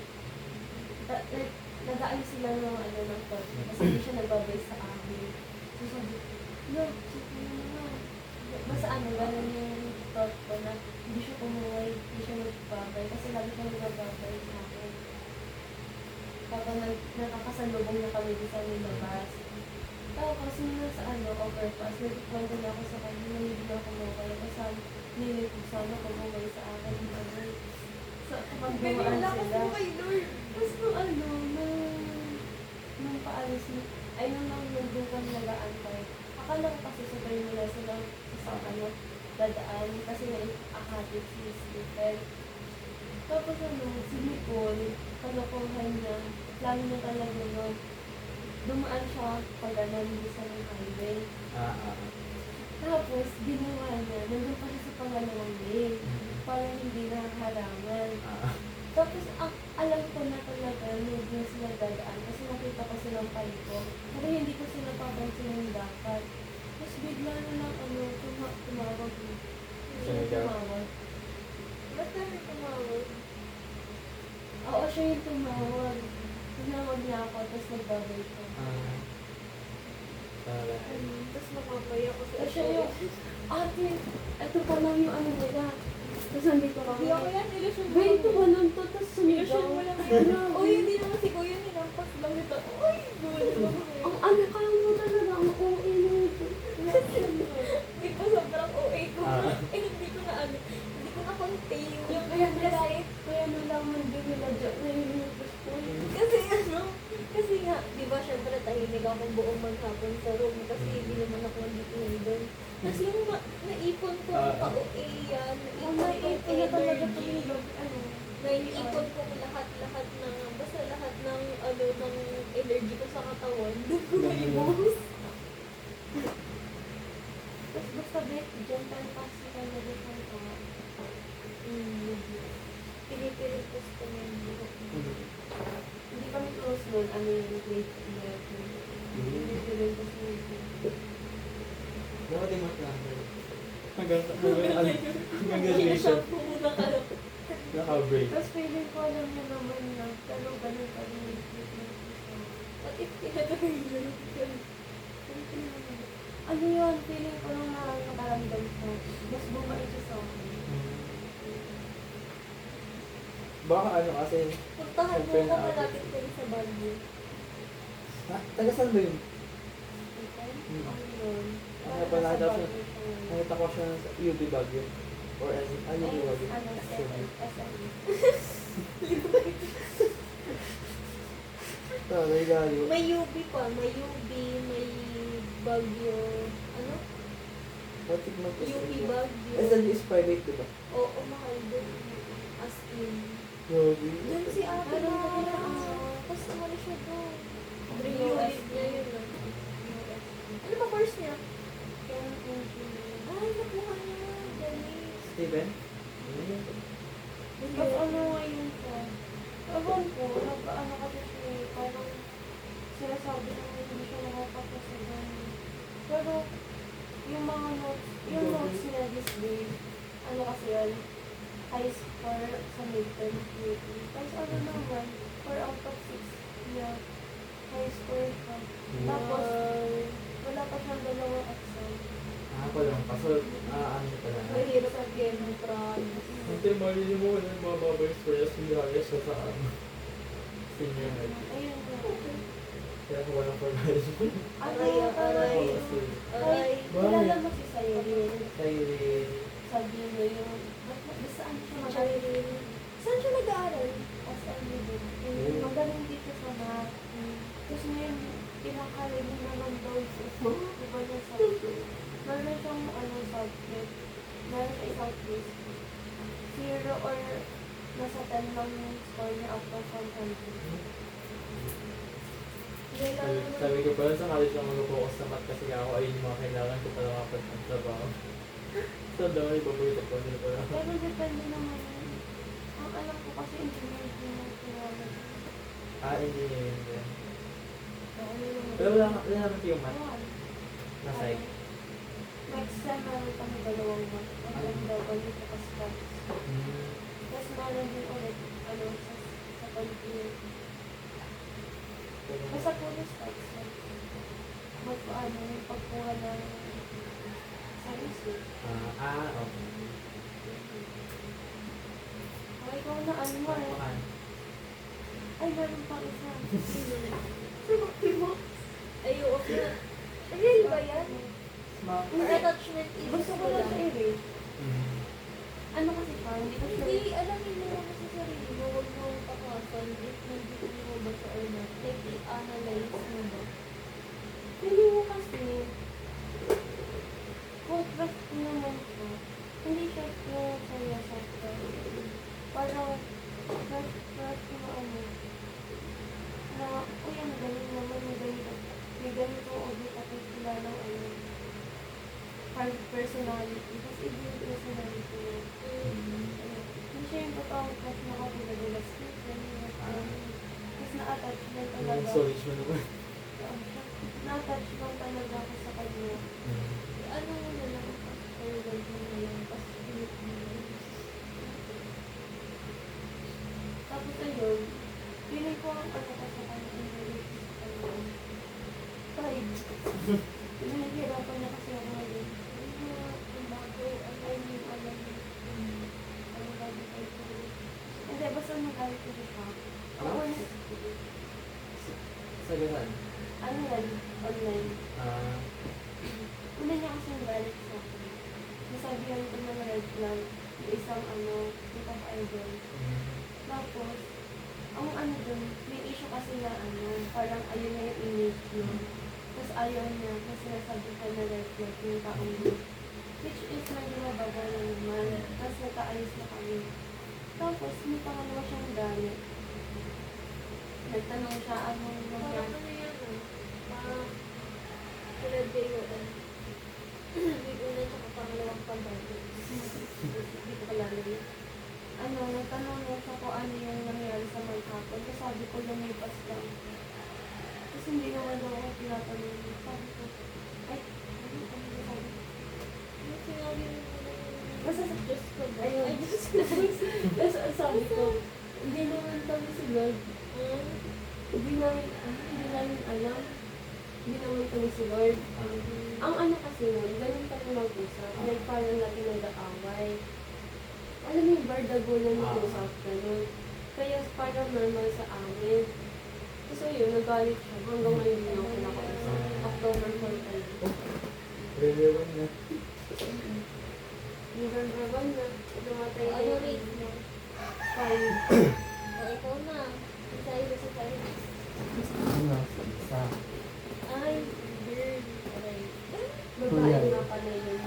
S2: Like, nag-aayos sila ng ng thought, kasi hindi siya nagbabay sa amin. So sabi, no, sige na. Basta ganun yung thought ko na hindi siya kumuhay, hindi siya nagbabay, kasi lagi siya nagbabay sa akin. Kapag nakakasalubong na kami sa nilabas. Tapos nung nasa overpass, nagkwento na ako sa kanya na hindi na kumuhay, kasi nilit ko sana kumuhay sa akin. So, kapag dumaan
S1: Lakas
S2: sila.
S1: mo kay Lord.
S2: Tapos nung paalis na, nung nandun kami nag-aantay, akala ko kasi sabay nila silang dadaan kasi may akatid si Stephen. Tapos si Nicole, kalokohan niya, plano niya talaga dumaan siya pag hindi sa ng highway. Tapos, ginawa niya, nandun pa siya sa pangalawang lane, parang hindi nakaharangan. Tapos, alam ko na talaga nung na sila dadaan kasi nakita ko silang paliko. Pero hindi ko sila papansin ng dapat. Tapos bigla na lang tumawag. Tumawag.
S1: Ba't namin tumawag?
S2: Oo, siya yung tumawag. Tumawag niya ako, tapos nagbabay ko.
S1: Tapos nakapaya ko sa
S2: Tapos siya yung, ate, ito pa lang yung nila. Tapos nandito kami.
S1: Hindi ako yan, ilusyon mo.
S2: Wait, tumalon to, tapos
S1: Ilusyon
S2: sumigaw.
S1: mo lang yun. Uy, hindi naman si Kuya nilampas lang nito. Uy, gulo mo.
S2: Ang kaya mo talaga, ang OA mo ito.
S1: Hindi po sobrang OA ko. Hindi ko na hindi ko na contain yung
S2: Kaya nalaman din nila dyan na yun yung gusto.
S1: kasi nga, di ba, syempre tahimik akong buong maghapon sa room kasi hindi naman ako nandito doon. Tapos yung naipon ko pa-OA yan,
S2: Naipon na talaga ito yung
S1: naiipon ko lahat ng, basta lahat ng, ng energy ko sa katawan. Doon ko naibos.
S2: Tapos basta gentle kasi talaga sa ito.
S1: Pinipilit ko na yung buhok mo.
S2: Hindi kami close nun, yung grade 11. Pinipilit ko sa ito.
S4: Dapat yung mas number. Hanggang graduation.
S1: Sinashampoo mo na ka lang.
S4: Naka-break.
S2: Tapos feeling ko alam niya naman na, pero ganun pa rin yung treatment ko.
S1: What if pinatuloy yun?
S2: Ano yun, feeling ko nung nakaramdam ko, mas bumait siya sa akin.
S4: Baka ano kasi,
S1: Puntahan mo
S4: Siyempre
S1: ako
S4: na-
S1: malapit din sa Baguio.
S4: taga saan ba yun?
S2: Okay?
S4: Hmm.
S2: Ano yun?
S4: Ano pa nakita ko siya? Nakita ko siya sa UB Baguio. Or UB Baguio.
S2: Ano,
S4: Sorry.
S2: SME.
S4: Tagay layo.
S1: May UB pa, may UB, may Baguio, ano?
S4: Batik mag
S1: UB Baguio.
S4: SLU is private, diba?
S1: Oo, mahal din. As in.
S4: Grabe.
S1: Doon si ate
S2: Pero
S1: na,
S2: wala.
S1: tapos umali siya doon.
S2: Yung
S1: Yung
S2: US
S1: unit niya yun. Ano ba course niya?
S2: Yung engineer.
S1: Ay, nakuha niya. Galing.
S4: Steven?
S2: Mas ano ngayon ko? Ewan ko, ano kasi siya eh, parang sinasabi na hindi siya nakapasa sa ganun. Pero, yung mga notes, yung notes niya this day, ano kasi yan, high score sa midterm QT. Tapos ano naman, 4 out of 6 niya, high score siya. Tapos, wala pa siyang dalawang exam.
S4: Ako lang. Kaso, ano pala.
S1: Mahirap sa game, promise.
S4: Hindi, malili mo yung mga babay stress, hindi kaya siya sa senior med.
S2: Ayun na.
S4: Kaya ko walang formalism.
S2: Ano,
S1: Aray,
S2: aray.
S1: Aray.
S2: Kilala mo si Sayrin.
S4: Kaya
S2: Sabi niya yung, saan siya magaling?
S1: Charlene. Saan siya nag-aaral?
S2: SMU din.
S4: Oh.
S2: Magaling dito sa math. Tapos ngayon, pinakalim na naman daw sa iba niya subject. Meron siyang subject. Meron siya isang quiz. 0 or nasa 10 lang yung score niya after 100.
S4: sabi ko pala sa college lang mag-focus sa math kasi ako ayun yung mga kailangan ko pala kapag ang trabaho. So, dami babulit ako nila pala.
S2: Pero depende naman yun. Ang alam ko kasi engineer din yung tinawag.
S4: Engineering din.
S2: Ano naman?
S4: Pero wala naman yung math
S2: Ayan.
S4: na psych.
S2: Next sem, meron kami dalawang month. Ang ganda ba nito kasi stats. Tapos meron din ulit, sa pag-year. Basta puro stats. Magpaano yung pagkuha ng service.
S4: Okay.
S2: Okay, ikaw na ano mo eh.
S4: Paano?
S2: Ay, meron pang isa.
S1: Ay, okay. Real ba yan?
S4: Smart.
S1: Or attachment is
S2: Gusto ko lang sa i-rate. Ano kasi pa, hindi ko sure.
S1: Hindi, alamin mo naman sa sarili mo, huwag mo pakasan if nandito mo ba siya or not. Like, i-analyze mo ba?
S2: Hindi mo kasi, kung trust mo naman siya, hindi siya yung saya sa parang trust mo na, uy, ang galing naman, may ganito audit ako sila ng hard personality. Tapos iba yung personality niya. Hindi siya yung totoong crush na kapila nila Stephen. Tapos na-attach lang talaga.
S4: Storage mo naman.
S2: Na-attach lang talaga ako sa kanya.
S1: Ano mo na lang, after work mo na lang, tapos pinit mo na lang.
S2: Tapos ayun, feeling ko ang ano ko sa kanya, five. Pinahihirapan niya kasi ako ngayon.
S1: Yung bago, ano yung alam mo.
S2: Ano ba di kayo ko? Hindi, basta magalit ko siya. Ako,
S4: Sa gasan?
S2: ano yan, online. Una niya kasi galit sa akin. Nasabihan ko ng red flag, yung isang group of idol. Tapos, ang dun, may issue kasi na parang ayun na yung image niya. Tapos ayaw niya, kasi nasabi ka na red flag yung taong yun. Which is medyo mabaga na naman, tapos nagkaayos na kami. Tapos, may pangalawa siyang galit. Nagtanong siya, anong
S1: Parang
S2: nangyari?
S1: ano yan, parang sila J.O.N. May una tsaka pangalawang pagbago. Hindi ko kalala yun.
S2: Nagtanong niya siya kung ano yung nangyari sa Malcapon. Kasi sabi ko, lumipas lang. Kasi hindi naman daw ako tinatanong. Sabi ko, ay, ano sabi?
S1: Yung sinabi mo na yun.
S2: Basta sa
S1: Diyos ko ba?
S2: ayun.
S1: Ay, Diyos ko ba?
S2: Tapos ang sabi ko, hindi naman kami si Lord.
S1: Hmm?
S2: Hindi namin alam. Hindi naman kami si Lord. Ang ano kasi nun, ganun kami mag-usap. Like, parang lagi nag-aaway. Alam mo yung bardago na nag-usap, ganun. Kaya parang normal sa amin. So yun, nagalit siya. Hanggang ngayon din ako nakausap. October 4 tayo.
S4: Relewan na.
S2: November 1 na. Dumatay na
S1: Ano
S2: yung
S1: rate mo?
S2: 5.
S1: O, ikaw na. Isa ito si Paris.
S3: Ano? Isa.
S1: Ay, girl. Okay.
S2: Babae nga pala yun.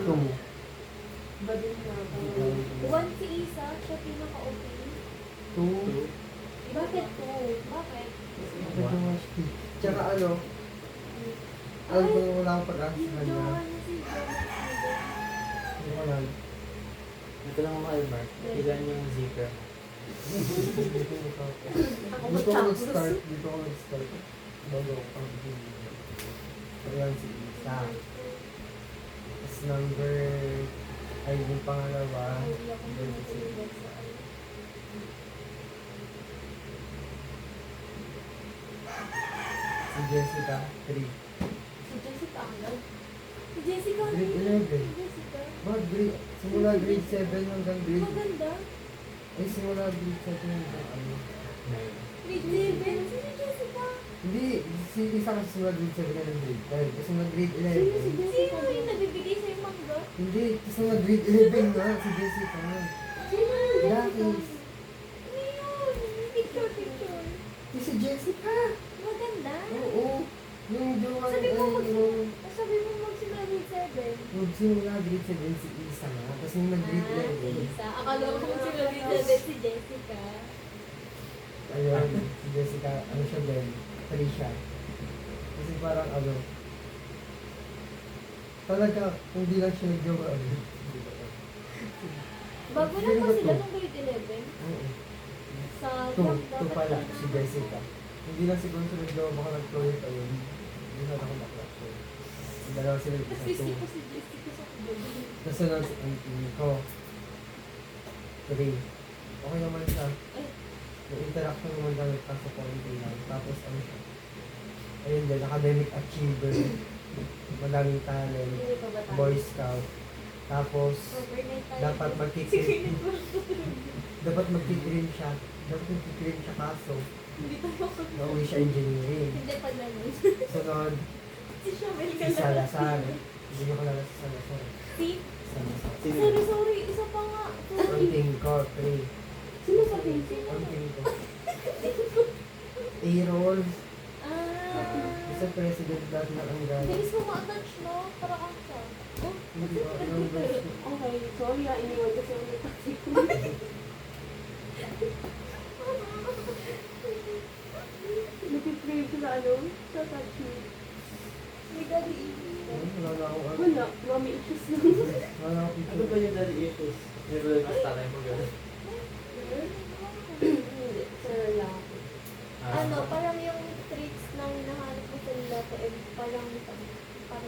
S3: Two.
S2: Badin nga pala yun.
S1: One si Isa, siya pinaka-okay.
S3: Two.
S1: Bakit po? Bakit?
S3: Bakit yung mas tsaka ano, alam ko wala akong pag-asa sa
S1: Yung
S3: kanya.
S1: jowa niya si Jowa.
S3: Hindi ko alam.
S4: Ito lang ako, Mark. Ilan yung zipper?
S2: Ako
S3: Dito ako
S2: magtapos.
S3: nag-start. Dito ako nag-start. Bago ako pag-ibig. So yan si Isa. Tapos number, ay yung pangalawa.
S1: Hindi ako nag-ibig sa ano.
S3: Si Jessica, 3.
S1: Si Jessica agad. Si Jessica.
S3: Grade
S1: ano yun?
S3: 11.
S1: Si Jessica.
S3: Grade, simula grade 7 hanggang grade,
S1: Maganda.
S3: ay simula grade 7 hanggang ano.
S1: Grade 11. Sino Jessica?
S3: Hindi, si Isa kasi simula grade 7 hanggang grade 5. Kasi nag grade
S2: Sino si
S3: 11.
S2: Jessica?
S1: Sino yung nagbibigay sa'yo mangga?
S3: Hindi, kasi nag grade 11 na si Jessica.
S1: Sino yung Jessica?
S3: Dakis.
S1: Ano yun? Picture, picture.
S3: Si Jessica!
S1: Maganda.
S3: Oo. Yung jowa
S1: Sabi mo
S3: ay yung
S1: sabi mo magsimula grade 7.
S3: yung simula grade 7 si Isa nga. Tapos yung nag grade 11.
S1: Isa. Akala ko magsimula grade 7 si Jessica.
S3: Ayun, si Jessica, ano siya din, 3 siya. Kasi parang ano, talaga, hindi lang siya nag-jowa.
S1: Bago lang ba sila nung grade 11?
S3: Oo.
S1: Sa
S3: 2 pala, si Jessica. Hindi lang siguro siya nag-jowa, baka nag-project ayun. Hindi na ako naklap siya. Yung dalawa sila yung isa,
S1: Kasi
S3: 2.
S1: ko si Jessica sa kubo.
S3: Nasunod si Auntie ko. 3. Okay naman siya.
S1: Ay,
S3: Yung interaction naman kami pa sa konti lang. Tapos ano siya. Ayun din, academic achiever. Madaming talent.
S2: Hindi pa ba tayo?
S3: Boy Scout. Tapos,
S1: overnight tayo.
S3: dapat magkikrim. dapat magkikrim siya. Dapat magkikrim siya kaso.
S1: Hindi tayo ako.
S3: Nauwi siya engineering.
S1: Hindi pa naman.
S3: Sunod,
S1: Si Shabel
S3: si
S1: ka lang.
S3: Salazar. Hindi ko kilala si Salazar.
S1: Si?
S3: Salazar.
S1: Sorry. Isa pa nga.
S3: Konting ko, 3.
S2: Sino sa pinsin?
S3: Konting ko. Aaron.
S1: Ah.
S3: Isa president dati ng Angara.
S1: Bilis mo ma-attach, no? Para kang siya. Oh,
S3: Hindi ko alam verse.
S2: Okay, sorry iniwan ko sa ulit taxi ko. Napiprave ko sa ano? Sa touch me.
S1: may daddy.
S3: Wala na akong ano.
S2: Wala, mami issues lang.
S3: Wala na akong
S4: Ano ba yung daddy issues? Never mas tatay mo gano'n.
S2: Hindi, sir lang ako.
S1: Ano, parang yung traits na hinahanap mo sa lalaki, eh, parang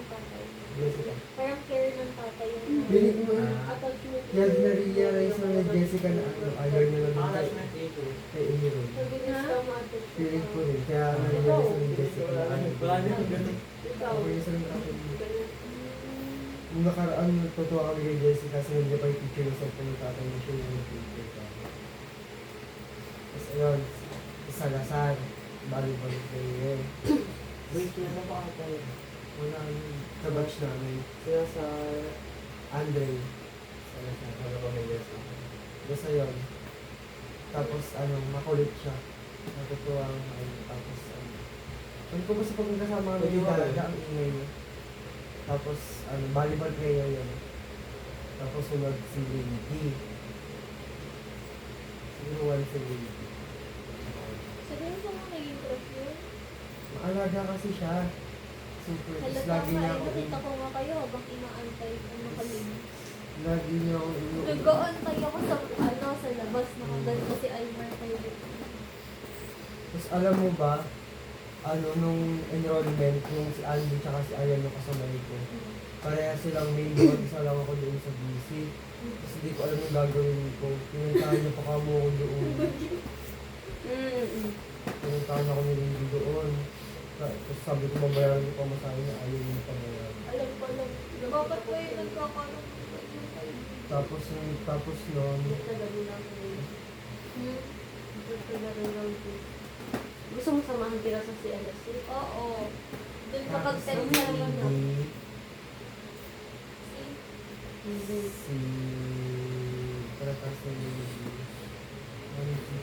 S1: tatay.
S3: Jessica.
S1: Parang care ng tatay yung
S3: Binig mo yun.
S2: Attachment.
S3: Kaya na-realize na ni Jessica na ano, ayaw niya lang yung
S4: Attachment issues.
S3: kay Aaron.
S2: Mabilis ka ma-attach.
S3: Feeling ko rin. Kaya na-realize na ni Jessica na ano.
S4: Wala na yung gano'n.
S2: Ikaw.
S3: Ako yung sarili ako.
S2: Ganun.
S3: Nung nakaraan, natutuwa kami kay Jessica kasi nandiyan pa yung picture sa cellphone ng tatay niya siya yung picture ka. Tapos ayun, si Salazar, balik-balik kayo yun.
S4: Wait, kailan na pa tayo?
S3: Wala yun. Sa batch namin.
S4: Sila sa...
S3: Andre. Salazar.
S4: Ano pa may yes?
S3: Basta yun. Tapos ano, makulit siya. Natutuwa ang ano. Tapos ano. Ano ko ba sa pagkakasama kami yung talaga ang ingay niya. Tapos ano, volleyball player yun. Tapos sunod si Lady. Sinuwan si Lady.
S1: Sabihin mo kung naging crush yun.
S3: Maalaga kasi siya. Super. Tapos
S1: Halata
S3: lagi
S1: nga,
S3: niya
S1: eh,
S3: ako
S1: nakita ko nga kayo habang inaantay kung makalimit.
S3: Lagi niya ako
S1: Nag-aantay ako sa, sa labas, nakaganda si Aymar kayo.
S3: Tapos alam mo ba, ano, nung enrollment, nung si Andy tsaka si Ayan yung kasabay ko, pareha silang main doon, isa lang ako doon sa BC. Tapos hindi ko alam yung gagawin ko. Pinuntahan niya pa kamo ako doon. Pinuntahan ako ni Lindy doon. Tapos sabi ko, mabayaran ko pa masahe niya, ayaw niya pabayaran.
S2: Alam ko lang.
S1: Bakit kayo nagkakaroon ng ganyan kayo?
S3: Tapos nun,
S2: Nagtagal lang ko.
S1: Hmm?
S2: Nagtagal lang ko. Gusto mo samahan tira sa CLS?
S1: Oo. Doon kapag
S3: tapos
S1: text
S3: ang
S1: na lang na.
S2: Hindi.
S3: si Palatas na yung ano si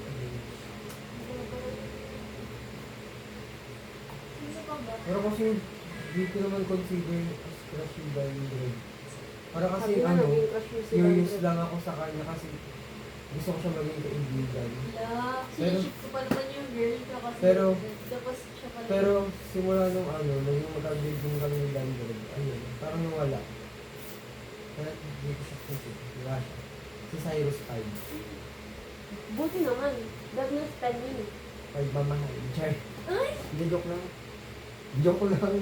S1: Sino ka ba?
S3: pero kasi di ko naman consider as crush yung Dindred. Para kasi
S2: Sabi nga,
S3: ano,
S2: naging crush mo si
S3: curious
S2: Dindred.
S3: lang ako sa kanya kasi gusto ko siya maging kaibigan.
S1: Yeah.
S3: Pero-
S1: Siniship ko pa naman yung girl ka kasi.
S3: Pero-
S1: Tapos siya pala.
S3: Pero simula nung ano, naging magkabigin kami ni Dindred, ayun, parang nawala. Kaya hindi ko siya consider, wala siya. Si Cyrus 5.
S2: Buti naman. God knows 10 minutes.
S3: 5 mamahal. Char.
S1: Ay!
S3: Hindi, joke lang. Joke lang.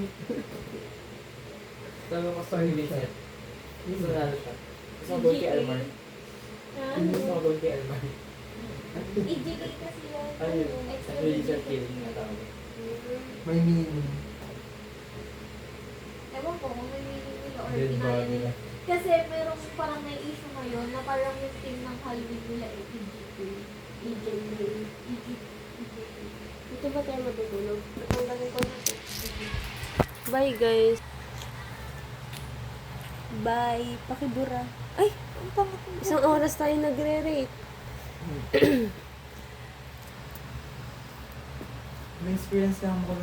S4: Sabi ko sa Vincent. Gusto nalo siya. Gusto ko doon kay Almar. Gusto ko doon kay Almar.
S1: EJK kasi yan.
S4: Ano yun?
S1: Extra
S4: Religion
S1: EJK.
S4: killing na tawag.
S3: May meaning.
S1: Ewan ko kung may meaning nila or
S4: Dead
S1: ginaya
S4: body.
S1: nila. Kasi merong parang may issue ngayon na parang yung team ng Halloween nila ay EJK. EJK. EJK.
S2: Ito ba tayo matutulog? Natanggalin ko na ito. Bye guys. Bye. Pakibura. Ay!
S1: Ang pangat mo.
S2: Isang oras tayo nagre-rate.
S4: May experience lang ako